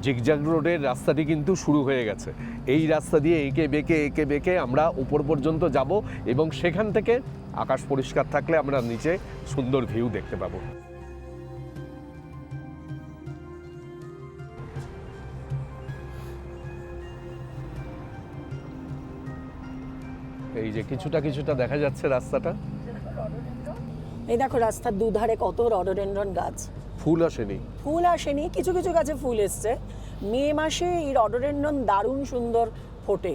জিগজাগ রোডের রাস্তাটি কিন্তু শুরু হয়ে গেছে। এই রাস্তা দিয়ে এঁকে বেঁকে আমরা উপর পর্যন্ত যাব এবং সেখান থেকে আকাশ পরিষ্কার থাকলে আমরা নিচে সুন্দর ভিউ দেখতে পাবো। এই যে কিছুটা দেখা যাচ্ছে রাস্তাটা। এই দেখো রাস্তার দুধারে কত রডোডেনড্রন গাছ। ফুল আসেনি, ফুল আসেনি, কিছু কিছু গাছে ফুল এসছে। মে মাসে এই রডোডেনড্রন দারুণ সুন্দর ফোটে,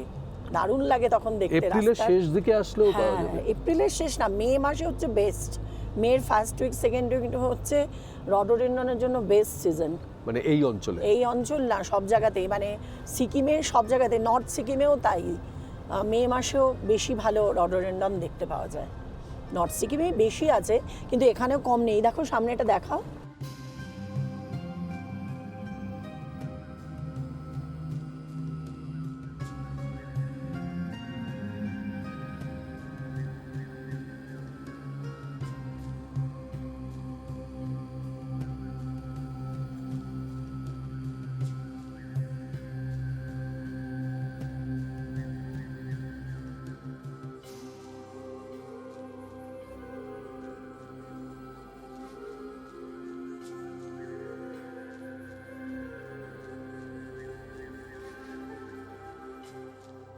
দারুণ লাগে তখন দেখতে। এপ্রিলের শেষ দিকে আসলেও পাওয়া যাবে। এপ্রিলের শেষ না, মে মাসে হচ্ছে বেস্ট। মের ফার্স্ট উইক সেকেন্ড উইক হচ্ছে রডোডেনড্রনের জন্য বেস্ট সিজন। মানে এই অঞ্চলে, এই অঞ্চল না, সব জায়গাতেই, মানে সিকিমের সব জায়গাতে, নর্থ সিকিমেও তাই। মে মাসেও বেশি ভালো রডোডেনড্রন দেখতে পাওয়া যায়। নর্থ সিকিমে বেশি আছে কিন্তু এখানেও কম নেই। দেখো সামনে এটা দেখাও।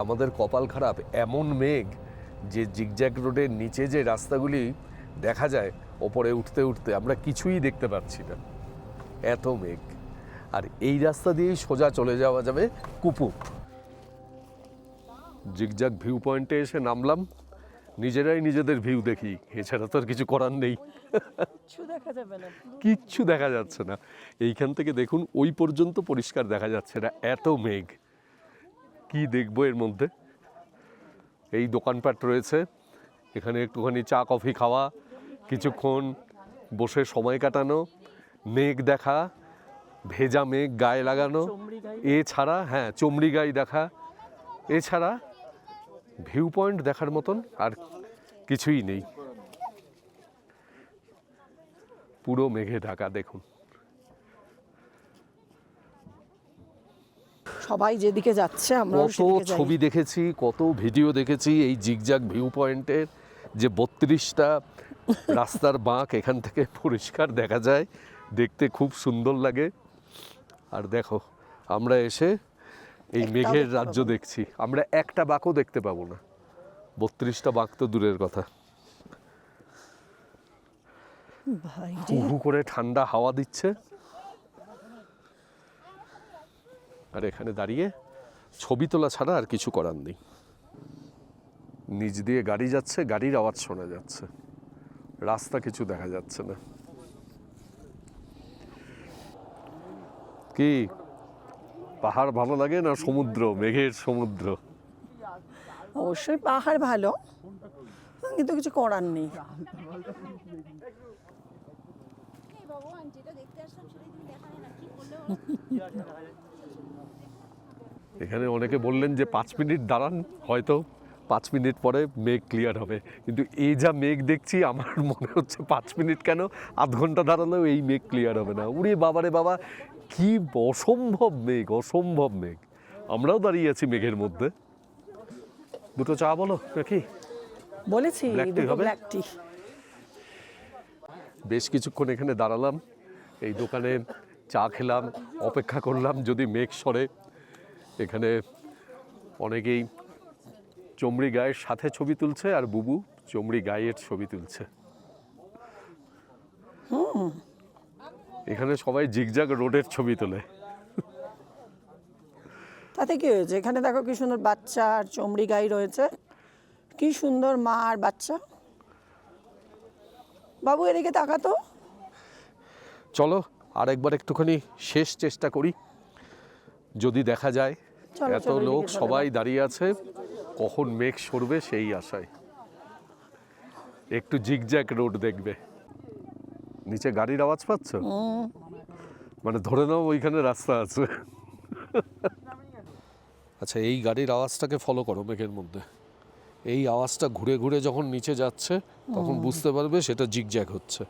আমাদের কপাল খারাপ, এমন মেঘ যে জিগজ্যাগ রোডের নিচে যে রাস্তাগুলি দেখা যায়, ওপরে উঠতে উঠতে আমরা কিছুই দেখতে পাচ্ছি না, এত মেঘ। আর এই রাস্তা দিয়েই সোজা চলে যাওয়া যাবে কুপুপ। জিগজ্যাগ ভিউ পয়েন্টে এসে নামলাম, নিজেরাই নিজেদের ভিউ দেখি, এছাড়া তো আর কিছু করার নেই। কিচ্ছু দেখা যাবে না, কিচ্ছু দেখা যাচ্ছে না। এইখান থেকে দেখুন ওই পর্যন্ত পরিষ্কার দেখা যাচ্ছে না, এত মেঘ। কি দেখবো এর মধ্যে? এই দোকানপাট রয়েছে, এখানে একটুখানি চা কফি খাওয়া, কিছুক্ষণ বসে সময় কাটানো, মেঘ দেখা, ভেজা মেঘ গায়ে লাগানো, এছাড়া হ্যাঁ চমড়িগাই দেখা, এছাড়া ভিউ পয়েন্ট দেখার মতন আর কিছুই নেই। পুরো মেঘে ঢাকা দেখুন। সবাই যেদিকে যাচ্ছে আমরা কত ছবি দেখেছি, কত ভিডিও দেখেছি এই জিগজ্যাগ ভিউ পয়েন্টের, যে 32টা রাস্তার বাঁক এখান থেকে পরিষ্কার দেখা যায়, দেখতে খুব সুন্দর লাগে। আর দেখো আমরা এসে এই মেঘের রাজ্য দেখছি, আমরা একটা বাঁকও দেখতে পাবো না, 32টা বাঁক তো দূরের কথা। ভাই হু হু করে ঠান্ডা হাওয়া দিচ্ছে, আর এখানে দাঁড়িয়ে ছবি তোলা ছাড়া আর কিছু করার নেই। নিচ দিয়ে গাড়ি যাচ্ছে, গাড়ির আওয়াজ শোনা যাচ্ছে, রাস্তা কিছু দেখা যাচ্ছে না। কি পাহাড় ভালো লাগে না সমুদ্র, মেঘের সমুদ্র? অবশ্যই পাহাড় ভালো, কিন্তু কিছু করার নেই। এখানে অনেকে বললেন যে 5 মিনিট দাঁড়ান, হয়তো 5 মিনিট পরে মেঘ ক্লিয়ার হবে, কিন্তু এই যা মেঘ দেখছি আমার মনে হচ্ছে 5 মিনিট কেন, আধ ঘন্টা দাঁড়ালেও এই মেঘ ক্লিয়ার হবে না। উড়ে বাবারে বাবা, কি অসম্ভব মেঘ, অসম্ভব মেঘ। আমরাও দাঁড়িয়ে আছি মেঘের মধ্যে। দুটো চা বলো নাকি? বলেছি Black tea হবে? ব্ল্যাক টি। বেশ কিছুক্ষণ এখানে দাঁড়ালাম, এই দোকানে চা খেলাম, অপেক্ষা করলাম যদি মেঘ সরে। এখানে অনেকেই চমড়ি গায়ের সাথে ছবি তুলছে, আর বুবু চমড়ি গায়ের ছবি তুলছে। এখানে সবাই জিগজাগ রোডের ছবি তোলে। তাতে কি হয়েছে? এখানে দেখো কি সুন্দর বাচ্চা আর চমড়ি গাই রয়েছে, কি সুন্দর মা আর বাচ্চা। বাবু এদিকে তাকাতো। চলো আরেকবার একটুখানি শেষ চেষ্টা করি, যদি দেখা যায়। চলো, এত চলো, লোক এদিকে চলো। সবাই দাঁড়িয়ে আছে, কখন মেঘ সরবে সেই আশায়। একটু জিগজ্যাগ রোড দেখবে। নিচে গাড়ির আওয়াজ পাচ্ছ? মানে ধরে নাও ওইখানে রাস্তা আছে। আচ্ছা, এই গাড়ির আওয়াজটাকে ফলো করো মেঘের মধ্যে। এই আওয়াজটা ঘুরে ঘুরে যখন নিচে যাচ্ছে তখন বুঝতে পারবে সেটা জিগজ্যাগ হচ্ছে।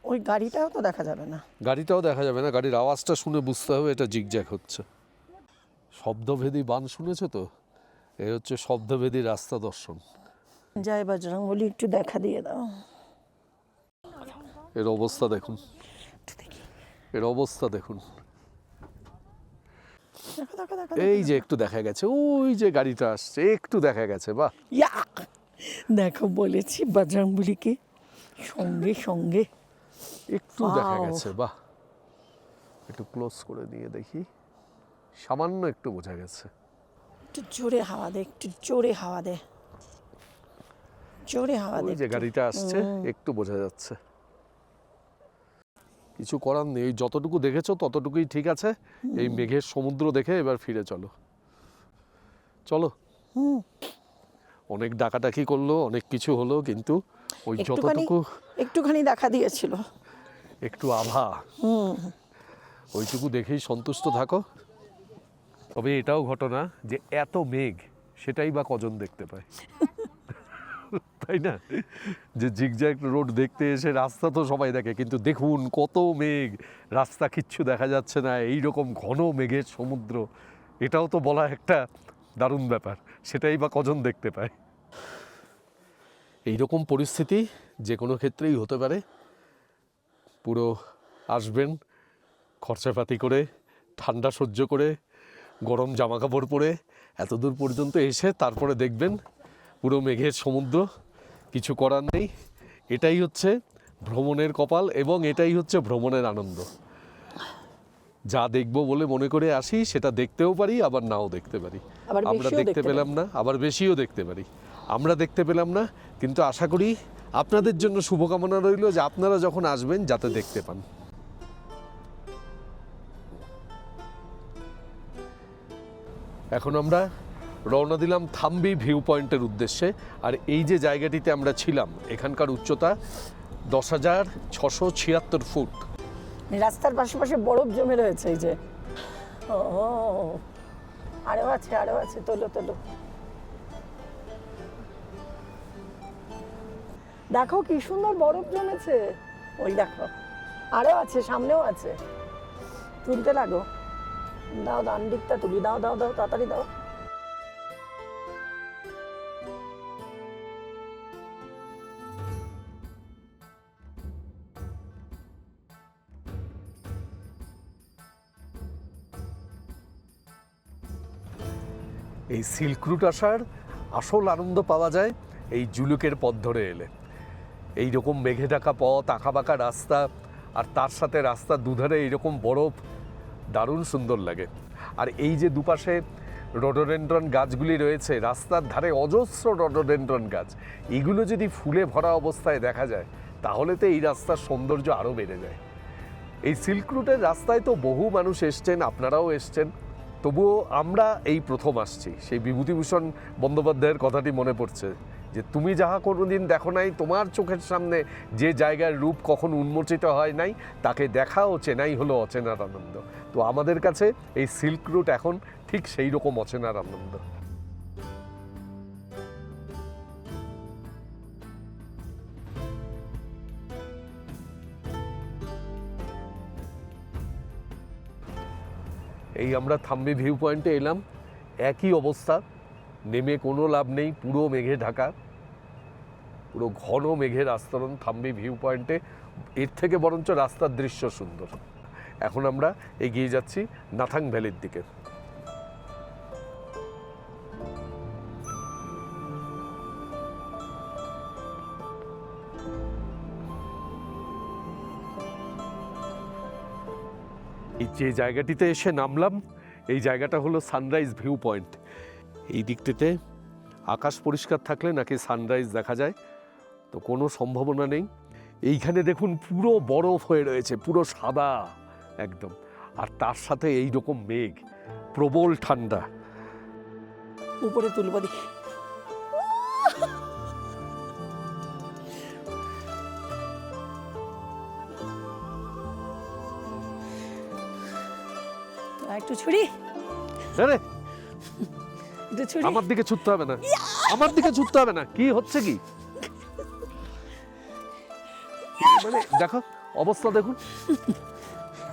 ওই গাড়িটাও তো দেখা যাবে না। গাড়িটাও দেখা যাবে না, গাড়ির আওয়াজটা শুনে বুঝতে হবে এটা জিগজ্যাগ হচ্ছে। শব্দভেদী বান শুনেছো তো? এই হচ্ছে শব্দভেদী রাস্তা দর্শন। জয় বজরং বলি, একটু দেখা দিয়ে দাও। এর অবস্থা দেখুন, এর অবস্থা দেখুন। দেখো দেখো দেখো। এই যে একটু দেখা গেছে, ওই যে গাড়িটা আসছে, একটু দেখা গেছে। বাহ, ইয়া! দেখো বলেছি বজরংবলীকে সঙ্গে সঙ্গে। একটু দেখা Wow! গেছে। বাহ, একটু ক্লোজ করে নিয়ে দেখি, সামান্য একটু বোঝা গেছে। একটু জোরে হাওয়া দে, একটু জোরে হাওয়া দে, জোরে হাওয়া দে ওই যে একটু। গাড়িটা আসছে, একটু বোঝা যাচ্ছে। কিছু করার নেই, এই যতটুকু দেখেছো ততটুকুই ঠিক আছে। এই মেঘের সমুদ্র দেখে এবার ফিরে চলো। চলো। অনেক ডাকাডাকি করলো, অনেক কিছু হলো, কিন্তু ওই যতটুকু একটুখানি দেখা দিয়েছিল। একটু আভা, ওইটুকু দেখেই সন্তুষ্ট থাকো। তবে এটাও ঘটনা যে এত মেঘ সেটাই বা কজন দেখতে পায়, তাই না? যে জিগজ্যাগ রোড দেখতে এসে রাস্তা তো সবাই দেখে, কিন্তু দেখুন কত মেঘ, রাস্তা কিচ্ছু দেখা যাচ্ছে না, এইরকম ঘন মেঘের সমুদ্র, এটাও তো বলা একটা দারুণ ব্যাপার, সেটাই বা কজন দেখতে পায়। এইরকম পরিস্থিতি যে কোনো ক্ষেত্রেই হতে পারে। পুরো আসবেন খরচাপাতি করে, ঠান্ডা সহ্য করে, গরম জামা কাপড় পরে এত দূর পর্যন্ত এসে তারপরে দেখবেন পুরো মেঘের সমুদ্র। কিছু করার নেই, এটাই হচ্ছে ভ্রমণের কপাল এবং এটাই হচ্ছে ভ্রমণের আনন্দ। যা দেখবো বলে মনে করে আসি সেটা দেখতেও পারি, আবার নাও দেখতে পারি। আবার আমরা বেশিও দেখতে দেখতে পেলাম না, আবার বেশিও দেখতে পারি। আমরা দেখতে পেলাম না, কিন্তু আশা করি আপনাদের জন্য শুভকামনা রইল যে আপনারা যখন আসবেন যাতে দেখতে পান। এখন আমরা রওনা দিলাম থাম্বি ভিউ পয়েন্টের উদ্দেশ্যে। আর এই যে জায়গাটিতে আমরা ছিলাম এখানকার উচ্চতা 10,676 ফুট। রাস্তার পাশে পাশে বরফ জমে রয়েছে। এই যে ও আরো আছে, আরো আছে, তোলো তোলো। দেখো কি সুন্দর বরফ জমেছে, ওই দেখো আরো আছে, সামনেও আছে। তুলতে লাগো, দাও ডান দিকটা তুলি, দাও দাও দাও, তাড়াতাড়ি দাও। এই সিল্ক রুট আসার আসল আনন্দ পাওয়া যায় এই জুলুকের পথ ধরে এলে। এই রকম মেঘে ঢাকা পথ, আঁকাবাঁকা রাস্তা, আর তার সাথে রাস্তার দুধারে এইরকম বরফ, দারুণ সুন্দর লাগে। আর এই যে দুপাশে রডোডেন্ড্রন গাছগুলি রয়েছে, রাস্তার ধারে অজস্র রডোডেন্ড্রন গাছ, এগুলো যদি ফুলে ভরা অবস্থায় দেখা যায় তাহলে তো এই রাস্তার সৌন্দর্য আরও বেড়ে যায়। এই সিল্ক রুটের রাস্তায় তো বহু মানুষ এসছেন, আপনারাও এসছেন, তবুও আমরা এই প্রথম আসছি। সেই বিভূতিভূষণ বন্দ্যোপাধ্যায়ের কথাটি মনে পড়ছে যে তুমি যাহা কোনোদিন দেখো নাই, তোমার চোখের সামনে যে জায়গার রূপ কখন উন্মোচিত হয় নাই, তাকে দেখা ও চেনাই হলো অচেনার আনন্দ। তো আমাদের কাছে এই সিল্ক রুট এখন ঠিক সেই রকম অচেনার আনন্দ। এই আমরা থাম্বি ভিউ পয়েন্টে এলাম, একই অবস্থা, নেমে কোনো লাভ নেই, পুরো মেঘে ঢাকা, পুরো ঘন মেঘের আস্তরণ থাম্বি ভিউ পয়েন্টে। এর থেকে বরঞ্চ রাস্তার দৃশ্য সুন্দর। এখন আমরা এগিয়ে যাচ্ছি নাথাং ভ্যালির দিকে। এই যে জায়গাটিতে এসে নামলাম, এই জায়গাটা হলো সানরাইজ ভিউ পয়েন্ট। এই দিকটিতে আকাশ পরিষ্কার থাকলে নাকি সানরাইজ দেখা যায়, তো কোনো সম্ভাবনা নেই। এইখানে দেখুন পুরো বরফ হয়ে রয়েছে, পুরো সাদা একদম, আর তার সাথে এই রকম মেঘ, প্রবল ঠান্ডা। উপরে তুলব দেখি। একটু ছুরি, আরে একটু ছুরি। আমার দিকে ছুটতে হবে না, আমার দিকে ছুটতে হবে না। কি হচ্ছে কি, মানে দেখো অবস্থা দেখুন,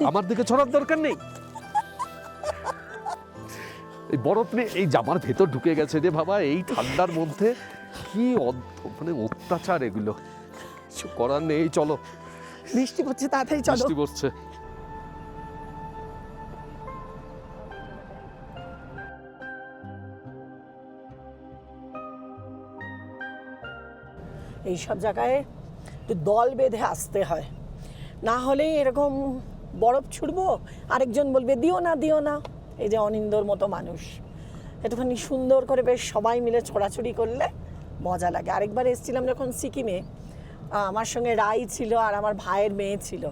আমার দিকে ছড়ার দরকার নেই। এই বরফ নিয়ে এই জামার ভেতর ঢুকে গেছে রে বাবা, এই ঠান্ডার মধ্যে কি মানে অত্যাচার এগুলো, কিছু করার নেই। চলো, বৃষ্টি পড়ছে, তাড়াতাড়ি চলো। বৃষ্টি পড়ছে। এইসব জায়গায় একটু দল বেঁধে আসতে হয়, না হলে এরকম বরফ ছুড়বো, আরেকজন বলবে দিও না দিও না। এই যে অনিন্দর মতো মানুষ, একটুখানি সুন্দর করে বেশ সবাই মিলে ছোড়াছুড়ি করলে মজা লাগে। আরেকবার এসেছিলাম যখন সিকিমে, আমার সঙ্গে রাই ছিল আর আমার ভাইয়ের মেয়ে ছিল,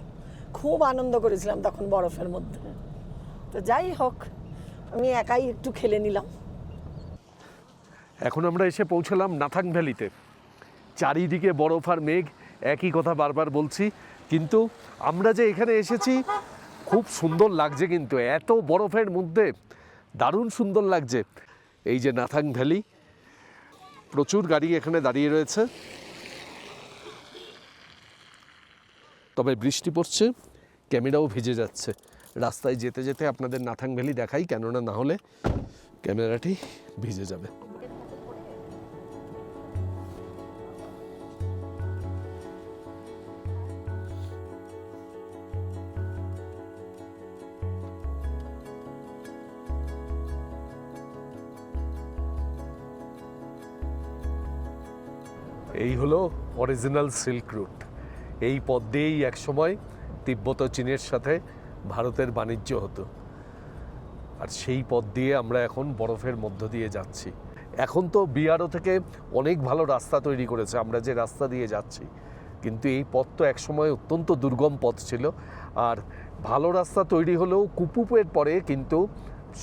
খুব আনন্দ করেছিলাম তখন বরফের মধ্যে। তো যাই হোক, আমি একাই একটু খেলে নিলাম। এখন আমরা এসে পৌঁছলাম নাথাং ভ্যালিতে। চারিদিকে বরফ আর মেঘ, একই কথা বারবার বলছি, কিন্তু আমরা যে এখানে এসেছি খুব সুন্দর লাগছে, কিন্তু এত বরফের মধ্যে দারুণ সুন্দর লাগছে। এই যে নাথাং ভ্যালি, প্রচুর গাড়ি এখানে দাঁড়িয়ে রয়েছে, তবে বৃষ্টি পড়ছে, ক্যামেরাও ভিজে যাচ্ছে। রাস্তায় যেতে যেতে আপনাদের নাথাং ভ্যালি দেখাই, কেননা না হলে ক্যামেরাটি ভিজে যাবে। এই হলো অরিজিনাল সিল্ক রুট। এই পথ দিয়েই একসময় তিব্বত ও চীনের সাথে ভারতের বাণিজ্য হতো, আর সেই পথ দিয়ে আমরা এখন বরফের মধ্য দিয়ে যাচ্ছি। এখন তো বিআরও থেকে অনেক ভালো রাস্তা তৈরি করেছে আমরা যে রাস্তা দিয়ে যাচ্ছি, কিন্তু এই পথ তো একসময় অত্যন্ত দুর্গম পথ ছিল। আর ভালো রাস্তা তৈরি হলেও কুপুপের পরে কিন্তু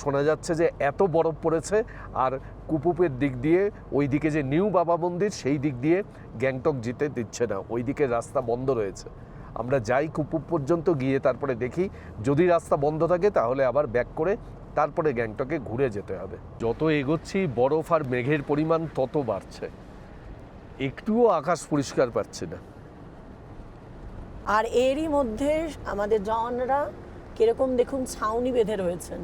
শোনা যাচ্ছে যে এত বরফ পড়েছে, আর কুপুপের দিক দিয়ে ওই দিকে যে নিউ বাবা মন্দির, সেই দিক দিয়ে গ্যাংটক যেতে দিচ্ছে না, ওই দিকের রাস্তা বন্ধ রয়েছে। আমরা যাই কুপুপ পর্যন্ত, গিয়ে তারপরে দেখি যদি রাস্তা বন্ধ থাকে তাহলে আবার ব্যাক করে তারপরে গ্যাংটকে ঘুরে যেতে হবে। যত এগোচ্ছি বরফ আর মেঘের পরিমাণ তত বাড়ছে, একটুও আকাশ পরিষ্কার পাচ্ছে না। আর এরই মধ্যে আমাদের জওয়ানরা কিরকম দেখুন ছাউনি বেঁধে রয়েছেন,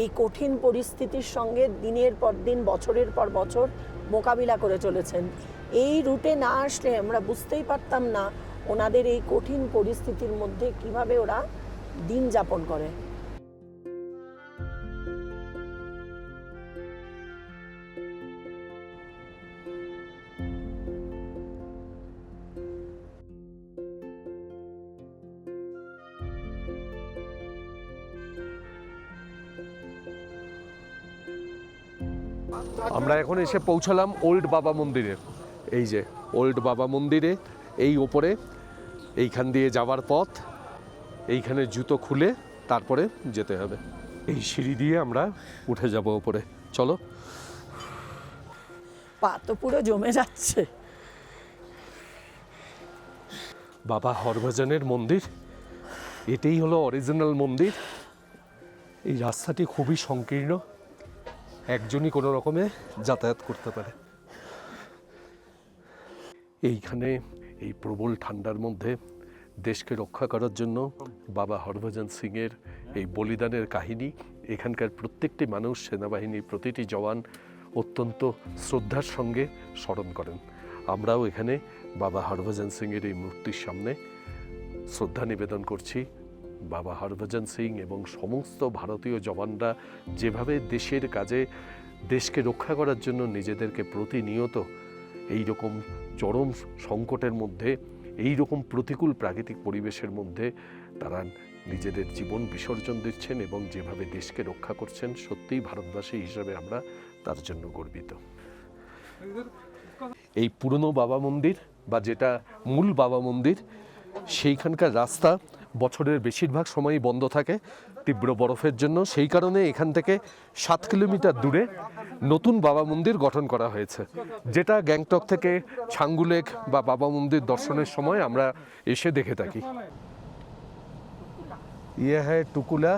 এই কঠিন পরিস্থিতির সঙ্গে দিনের পর দিন, বছরের পর বছর মোকাবিলা করে চলেছেন। এই রুটে না আসলে আমরা বুঝতেই পারতাম না ওনাদের এই কঠিন পরিস্থিতির মধ্যে কিভাবে ওরা দিন যাপন করে। আমরা এখন এসে পৌঁছালাম ওল্ড বাবা মন্দিরে। এই যে ওল্ড বাবা মন্দিরে, এই ওপরে এইখান দিয়ে যাওয়ার পথ, এইখানে জুতো খুলে তারপরে যেতে হবে। এই সিঁড়ি দিয়ে আমরা উঠে যাব ওপরে, চলো। পা তো পুরো জমে যাচ্ছে। বাবা হরভজনের মন্দির, এটাই হলো অরিজিনাল মন্দির। এই রাস্তাটি খুবই সংকীর্ণ, একজনই কোনো রকমে যাতায়াত করতে পারে। এইখানে এই প্রবল ঠান্ডার মধ্যে দেশকে রক্ষা করার জন্য বাবা হরভজন সিংয়ের এই বলিদানের কাহিনী এখানকার প্রত্যেকটি মানুষ, সেনাবাহিনীর প্রতিটি জওয়ান অত্যন্ত শ্রদ্ধার সঙ্গে স্মরণ করেন। আমরাও এখানে বাবা হরভজন সিংয়ের এই মূর্তির সামনে শ্রদ্ধা নিবেদন করছি। বাবা হরভজন সিং এবং সমস্ত ভারতীয় জওয়ানরা যেভাবে দেশের কাজে, দেশকে রক্ষা করার জন্য নিজেদেরকে প্রতিনিয়ত এই রকম চরম সংকটের মধ্যে, এই রকম প্রতিকূল প্রাকৃতিক পরিবেশের মধ্যে তারা নিজেদের জীবন বিসর্জন দিচ্ছেন এবং যেভাবে দেশকে রক্ষা করছেন, সত্যিই ভারতবাসী হিসাবে আমরা তার জন্য গর্বিত। এই পুরনো বাবা মন্দির বা যেটা মূল বাবা মন্দির, সেইখানকার রাস্তা বছরের বেশিরভাগ সময়ই বন্ধ থাকে তীব্র বরফের জন্য। সেই কারণে এখান থেকে 7 কিলোমিটার দূরে নতুন বাবা মন্দির গঠন করা হয়েছে, যেটা গ্যাংটক থেকে ছাঙ্গু লেক বা বাবা মন্দির দর্শনের সময় আমরা এসে দেখে থাকি। ইয়ে হ্যাঁ টুকুলা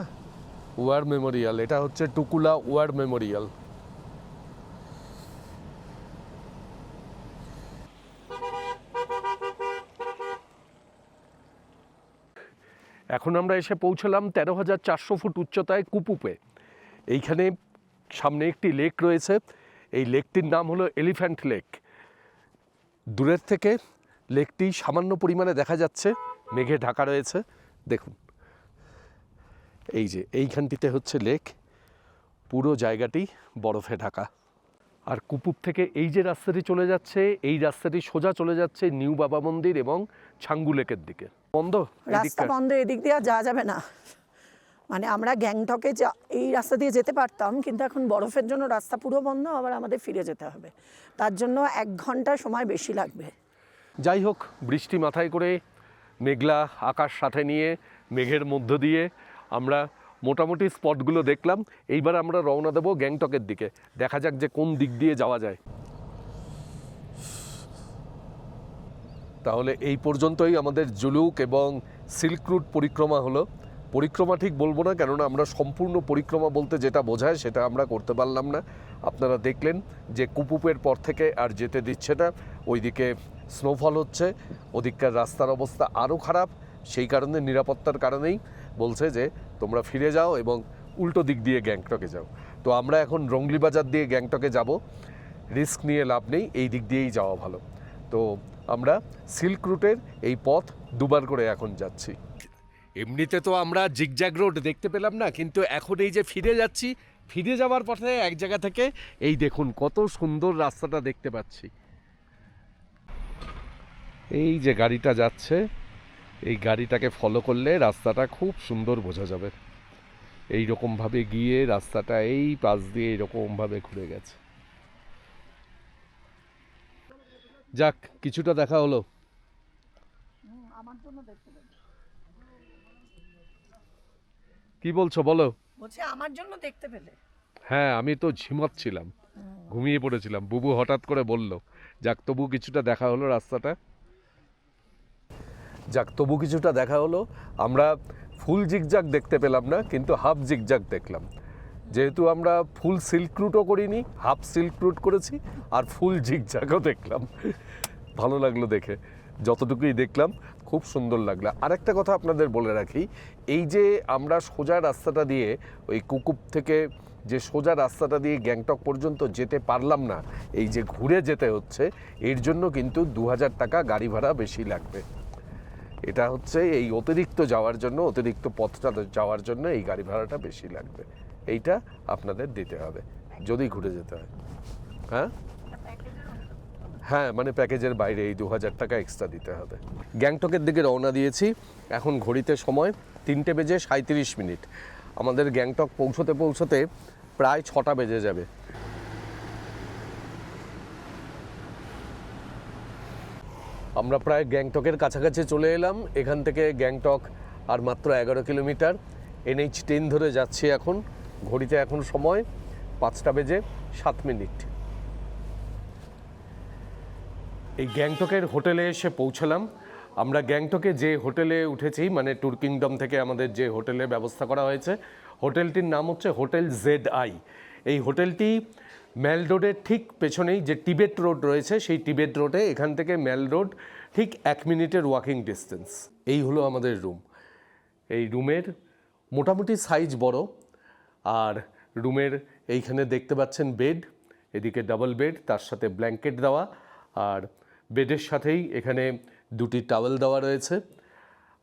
ওয়ার মেমোরিয়াল, এটা হচ্ছে টুকুলা ওয়ার মেমোরিয়াল। এখন আমরা এসে পৌঁছলাম 13,400 ফুট উচ্চতায় কুপুপে। এইখানে সামনে একটি লেক রয়েছে, এই লেকটির নাম হলো এলিফ্যান্ট লেক। দূরের থেকে লেকটি সামান্য পরিমাণে দেখা যাচ্ছে, মেঘে ঢাকা রয়েছে। দেখুন এই যে এইখানটিতে হচ্ছে লেক, পুরো জায়গাটি বরফে ঢাকা। আর কুপুপ থেকে এই যে রাস্তাটি চলে যাচ্ছে, এই রাস্তাটি সোজা চলে যাচ্ছে নিউ বাবা মন্দির এবং ছাঙ্গু লেকের দিকে। বন্ধ রাস্তা বন্ধ, এদিক দিয়ে আর যাওয়া যাবে না। মানে আমরা গ্যাংটকে এই রাস্তা দিয়ে যেতে পারতাম, কিন্তু এখন বরফের জন্য রাস্তা পুরো বন্ধ, আবার আমাদের ফিরে যেতে হবে। তার জন্য 1 ঘন্টা সময় বেশি লাগবে। যাই হোক, বৃষ্টি মাথায় করে মেঘলা আকাশ সাথে নিয়ে মেঘের মধ্য দিয়ে আমরা মোটামুটি স্পটগুলো দেখলাম। এইবার আমরা রওনা দেবো গ্যাংটকের দিকে, দেখা যাক যে কোন দিক দিয়ে যাওয়া যায়। তাহলে এই পর্যন্তই আমাদের জুলুক এবং সিল্ক রুট পরিক্রমা হলো। পরিক্রমা ঠিক বলবো না, কেননা আমরা সম্পূর্ণ পরিক্রমা বলতে যেটা বোঝায় সেটা আমরা করতে পারলাম না। আপনারা দেখলেন যে কুপুপের পর থেকে আর যেতে দিচ্ছে না, ওইদিকে স্নোফল হচ্ছে, ওদিককার রাস্তার অবস্থা আরও খারাপ। সেই কারণে নিরাপত্তার কারণেই বলছে যে তোমরা ফিরে যাও এবং উল্টো দিক দিয়ে গ্যাংটকে যাও। তো আমরা এখন রংলি বাজার দিয়ে গ্যাংটকে যাব, রিস্ক নিয়ে লাভ নেই, এই দিক দিয়েই যাওয়া ভালো। তো আমরা সিল্ক রুটের এই পথ 2 বার করে এখন যাচ্ছি। এমনিতে তো আমরা জিগজ্যাগ রোড দেখতে পেলাম না, কিন্তু এখন এই যে ফিরে যাচ্ছি, ফিরে যাওয়ার পথে এক জায়গা থেকে এই দেখুন কত সুন্দর রাস্তাটা দেখতে পাচ্ছি। এই যে গাড়িটা যাচ্ছে, এই গাড়িটাকে ফলো করলে রাস্তাটা খুব সুন্দর বোঝা যাবে। এই রকমভাবে গিয়ে রাস্তাটা এই পাশ দিয়ে এইরকমভাবে ঘুরে গেছে। যাক, কিছুটা দেখা হলো। কি বলছো বলো? বলছে আমার জন্য দেখতে পেলে? হ্যাঁ, আমি তো ঝিমাচ্ছিলাম, ঘুমিয়ে পড়েছিলাম। বুবু হঠাৎ করে বলল, যাক তবু কিছুটা দেখা হলো রাস্তাটা। যাক তবু কিছুটা দেখা হলো। আমরা ফুল জিগজাগ দেখতে পেলাম না, কিন্তু হাফ জিগজাগ দেখলাম। যেহেতু আমরা ফুল সিল্ক রুটও করিনি, হাফ সিল্ক রুট করেছি, আর ফুল জিগজাগও দেখলাম। ভালো লাগলো দেখে, যতটুকুই দেখলাম খুব সুন্দর লাগলো। আরেকটা কথা আপনাদের বলে রাখি, এই যে আমরা সোজা রাস্তাটা দিয়ে ওই কুকুপ থেকে যে সোজা রাস্তাটা দিয়ে গ্যাংটক পর্যন্ত যেতে পারলাম না, এই যে ঘুরে যেতে হচ্ছে, এর জন্য কিন্তু 2000 টাকা গাড়ি ভাড়া বেশি লাগবে। এটা হচ্ছে এই অতিরিক্ত যাওয়ার জন্য, অতিরিক্ত পথটা যাওয়ার জন্য এই গাড়ি ভাড়াটা বেশি লাগবে। এইটা আপনাদের দিতে হবে যদি ঘুরে যেতে হয়। হ্যাঁ হ্যাঁ, মানে প্যাকেজের বাইরে এই 2000 টাকা এক্সট্রা দিতে হবে। গ্যাংটকের দিকে রওনা দিয়েছি, এখন ঘড়িতে সময় 3:37 আমাদের গ্যাংটক পৌঁছতে পৌঁছতে প্রায় 6টা বেজে যাবে। আমরা প্রায় গ্যাংটকের কাছাকাছি চলে এলাম। এখান থেকে গ্যাংটক আর মাত্র 11 কিলোমিটার। NH10 ধরে যাচ্ছি এখন। ঘড়িতে এখন সময় 5:07। এই গ্যাংটকের হোটেলে এসে পৌঁছলাম। আমরা গ্যাংটকে যে হোটেলে উঠেছি, মানে ট্যুর কিংডম থেকে আমাদের যে হোটেলে ব্যবস্থা করা হয়েছে, হোটেলটির নাম হচ্ছে হোটেল ZI। এই হোটেলটি ম্যাল রোডের ঠিক পেছনেই যে টিবেট রোড রয়েছে, সেই টিবেট রোডে, এখান থেকে ম্যাল রোড ঠিক 1 মিনিটের ওয়াকিং ডিস্টেন্স। এই হলো আমাদের রুম। এই রুমের মোটামুটি সাইজ বড়, আর রুমের এইখানে দেখতে পাচ্ছেন বেড, এদিকে ডাবল বেড, তার সাথে ব্ল্যাঙ্কেট দেওয়া, আর বেডের সাথেই এখানে 2টি টাওয়েল দেওয়া রয়েছে।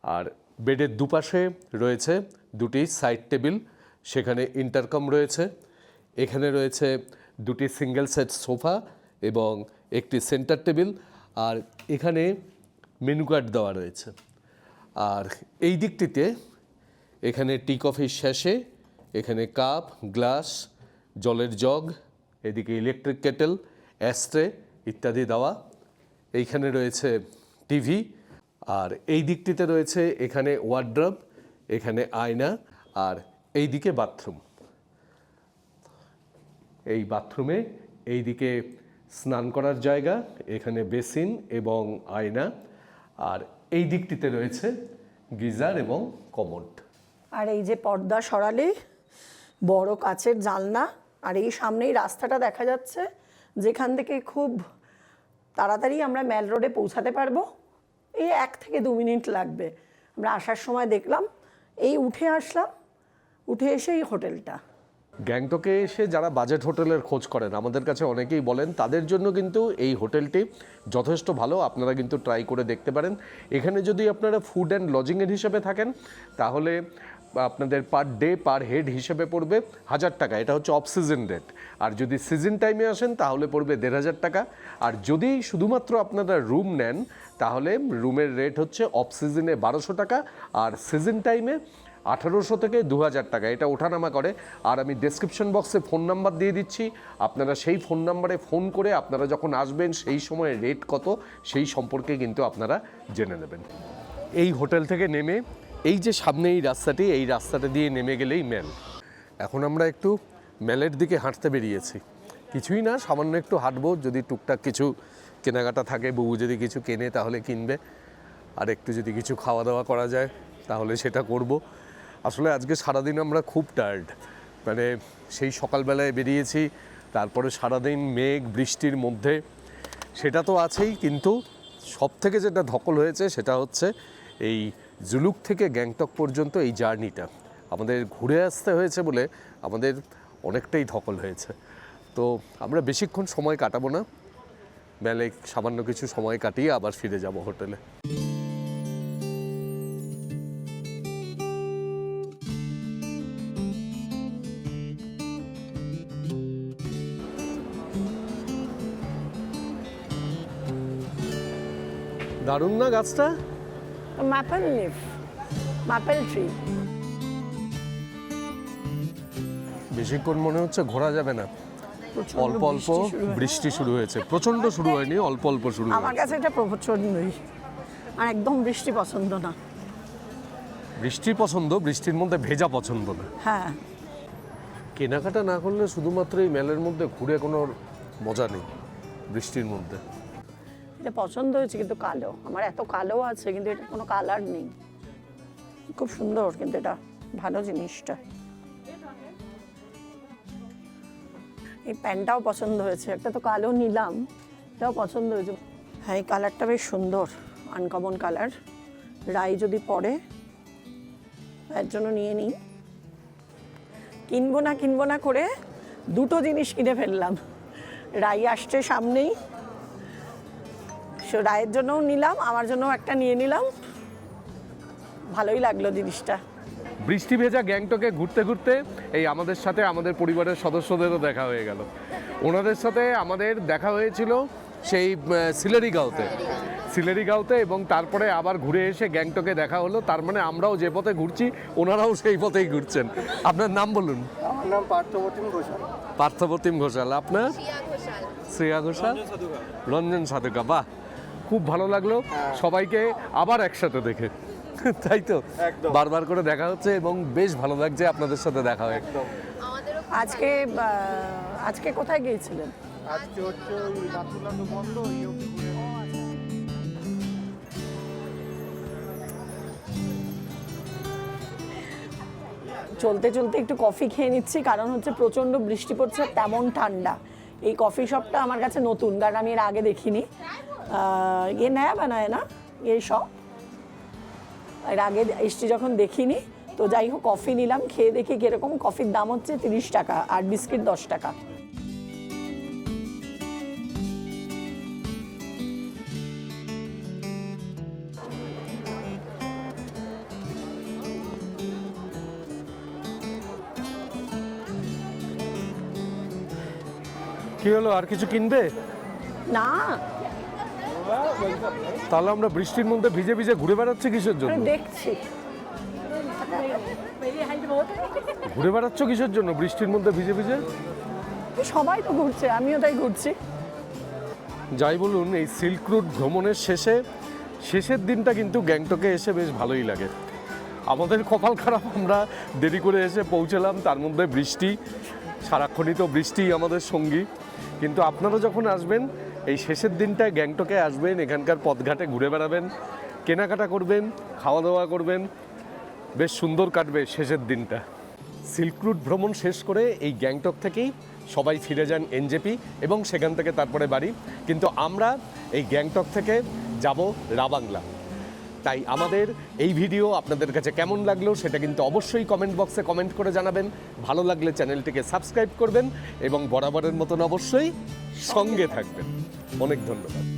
আর বেডের দুপাশে রয়েছে 2টি সাইড টেবিল, সেখানে ইন্টারকম রয়েছে। এখানে রয়েছে 2টি সিঙ্গেল সেট সোফা এবং একটি সেন্টার টেবিল, আর এখানে মেনু কার্ড দেওয়া রয়েছে। আর এই দিকটিতে এখানে টি কফির শ্যাশে, এখানে কাপ, গ্লাস, জলের জগ, এদিকে ইলেকট্রিক কেটেল, অ্যাস্ট্রে ইত্যাদি দেওয়া। এইখানে রয়েছে টিভি, আর এই দিকটিতে রয়েছে এখানে ওয়ার্ড্রব, এখানে আয়না, আর এই দিকে বাথরুম। এই বাথরুমে এই দিকে স্নান করার জায়গা, এখানে বেসিন এবং আয়না, আর এই দিকটিতে রয়েছে গিজার এবং কমোড। আর এই যে পর্দা সরালে বড় কাচের জানলা, আর এই সামনেই রাস্তাটা দেখা যাচ্ছে, যেখান থেকে খুব তাড়াতাড়ি আমরা ম্যাল রোডে পৌঁছাতে পারবো। এই 1 থেকে 2 মিনিট লাগবে। আমরা আসার সময় দেখলাম, এই উঠে আসলাম, উঠে এসে এই হোটেলটা। গ্যাংটকে এসে যারা বাজেট হোটেলের খোঁজ করেন, আমাদের কাছে অনেকেই বলেন, তাদের জন্য কিন্তু এই হোটেলটি যথেষ্ট ভালো। আপনারা কিন্তু ট্রাই করে দেখতে পারেন। এখানে যদি আপনারা ফুড অ্যান্ড লজিংয়ের হিসেবে থাকেন, তাহলে আপনাদের পার ডে পার হেড হিসেবে পড়বে 1000 টাকা। এটা হচ্ছে অফ সিজন রেট। আর যদি সিজন টাইমে আসেন তাহলে পড়বে 1500 টাকা। আর যদি শুধুমাত্র আপনারা রুম নেন, তাহলে রুমের রেট হচ্ছে অফ সিজনে 1200 টাকা, আর সিজন টাইমে 1800 থেকে 2000 টাকা। এটা ওঠানামা করে। আর আমি ডেসক্রিপশন বক্সে ফোন নাম্বার দিয়ে দিচ্ছি, আপনারা সেই ফোন নাম্বারে ফোন করে আপনারা যখন আসবেন সেই সময় রেট কত সেই সম্পর্কে কিন্তু আপনারা জেনে নেবেন। এই হোটেল থেকে নেমে এই যে সামনে এই রাস্তাটি, এই রাস্তাটা দিয়ে নেমে গেলেই ম্যাল। এখন আমরা একটু ম্যালের দিকে হাঁটতে বেরিয়েছি। কিছুই না, সামান্য একটু হাঁটবো। যদি টুকটাক কিছু কেনাকাটা থাকে, বউ যদি কিছু কেনে তাহলে কিনবে, আর একটু যদি কিছু খাওয়া দাওয়া করা যায় তাহলে সেটা করব। আসলে আজকে সারাদিন আমরা খুব টায়ার্ড, মানে সেই সকালবেলায় বেরিয়েছি, তারপরে সারাদিন মেঘ বৃষ্টির মধ্যে, সেটা তো আছেই, কিন্তু সব থেকে যেটা ধকল হয়েছে সেটা হচ্ছে এই জুলুক থেকে গ্যাংটক পর্যন্ত এই জার্নিটা আমাদের ঘুরে আসতে হয়েছে বলে আমাদের অনেকটাই ধকল হয়েছে। তো আমরা বেশিক্ষণ সময় কাটাবো না, মেলে সামান্য কিছু সময় কাটিয়ে আবার ফিরে যাব হোটেলে। দারুণ না গাছটা? Maple leaf, maple tree. বেশিক্ষণ মনে হচ্ছে ঘোরা যাবে না। অল্প অল্প বৃষ্টি শুরু হয়েছে, প্রচন্ড শুরু হয়নি, অল্প অল্প শুরু আমার হয়েছে। কাছে এটা প্রচন্ডই, আর একদম বৃষ্টি পছন্দ না। বৃষ্টি পছন্দ, বৃষ্টির মধ্যে ভেজা পছন্দ না। হ্যাঁ, কেনাকাটা না করলে শুধুমাত্র এই মেলের মধ্যে ঘুরে কোনো মজা নেই বৃষ্টির মধ্যে। এটা পছন্দ হয়েছে, কিন্তু কালো। আমার এত কালো আছে, কিন্তু এটা কোনো কালার নেই। খুব সুন্দর, কিন্তু এটা ভালো জিনিসটা। এই প্যান্টটাও পছন্দ হয়েছে, একটা তো কালো নিলাম, এটাও পছন্দ হয়েছে। হ্যাঁ, এই কালারটা বেশ সুন্দর, আনকমন কালার। রাই যদি পরে এর জন্য নিয়ে নিই। কিনবো না করে 2টো জিনিস কিনে ফেললাম। রাই আসছে সামনেই, সো রায়ের জন্যও নিলাম, আমার জন্যও একটা নিয়ে নিলাম। ভালোই লাগলো জিনিসটা। বৃষ্টি ভেজা গ্যাংটকে ঘুরতে ঘুরতে এই আমাদের সাথে আমাদের পরিবারের সদস্যদেরও দেখা হয়ে গেল। ওনাদের সাথে আমাদের দেখা হয়েছিল সেই সিলেরিগাঁওতে, এবং তারপরে আবার ঘুরে এসে গ্যাংটকে দেখা হলো। তার মানে আমরাও যে পথে ঘুরছি ওনারাও সেই পথেই ঘুরছেন। আপনার নাম বলুন। আমার নাম পার্থপ্রতিম ঘোষাল। পার্থপ্রতিম ঘোষাল। আপনার? শ্রেয়া ঘোষাল। শ্রেয়া ঘোষাল, রঞ্জন সাধুকা। বাহ, খুব ভালো লাগলো সবাইকে আবার একসাথে দেখে, তাই তো একদম। বারবার করে দেখা হচ্ছে এবং বেশ ভালো লাগছে আপনাদের সাথে দেখা হয়। আজকে আজকে কোথায় গিয়েছিলেন? আজকে হচ্ছে ওই রাতুলানো বন্ধ ওই অবধি ঘুরে চলতে চলতে একটু কফি খেয়ে নিচ্ছি, কারণ হচ্ছে প্রচণ্ড বৃষ্টি পড়ছে, তেমন ঠান্ডা। এই কফি শপটা আমার কাছে নতুন, কারণ আমি এর আগে দেখিনি। ইয়ে নয়া বানায় না এই শপ, এর আগে এসছি যখন দেখিনি। তো যাই হোক, কফি নিলাম, খেয়ে দেখি কীরকম। কফির দাম হচ্ছে 30 টাকা আর বিস্কিট 10 টাকা। কি হলো, আর কিছু কিনবে? না, তাহলে আমরা বৃষ্টির মধ্যে ভিজে ভিজে ঘুরে বেড়াচ্ছি কিসের জন্য? দেখছি ঘুরে বেড়াচ্ছ কিসের জন্য বৃষ্টির মধ্যে ভিজে ভিজে? সবাই তো ঘুরছে, আমিও তাই ঘুরছি। যাই বলুন, এই সিল্ক রুট ভ্রমণের শেষের দিনটা কিন্তু গ্যাংটকে এসে বেশ ভালোই লাগে। আমাদের কপাল খারাপ, আমরা দেরি করে এসে পৌঁছলাম, তার মধ্যে বৃষ্টি, সারাক্ষণই তো বৃষ্টি আমাদের সঙ্গী। কিন্তু আপনারা যখন আসবেন এই শেষের দিনটায় গ্যাংটকে আসবেন, এখানকার পথঘাটে ঘুরে বেড়াবেন, কেনাকাটা করবেন, খাওয়া দাওয়া করবেন, বেশ সুন্দর কাটবে শেষের দিনটা। সিল্ক রুট ভ্রমণ শেষ করে এই গ্যাংটক থেকেই সবাই ফিরে যান এনজেপি এবং সেখান থেকে তারপরে বাড়ি। কিন্তু আমরা এই গ্যাংটক থেকে যাব রাবাংলা। তাই আমাদের এই ভিডিও আপনাদের কাছে কেমন লাগলো সেটা কিন্তু অবশ্যই কমেন্ট বক্সে কমেন্ট করে জানাবেন। ভালো লাগলে চ্যানেলটিকে সাবস্ক্রাইব করবেন এবং বরাবরের মতন অবশ্যই সঙ্গে থাকবেন। অনেক ধন্যবাদ।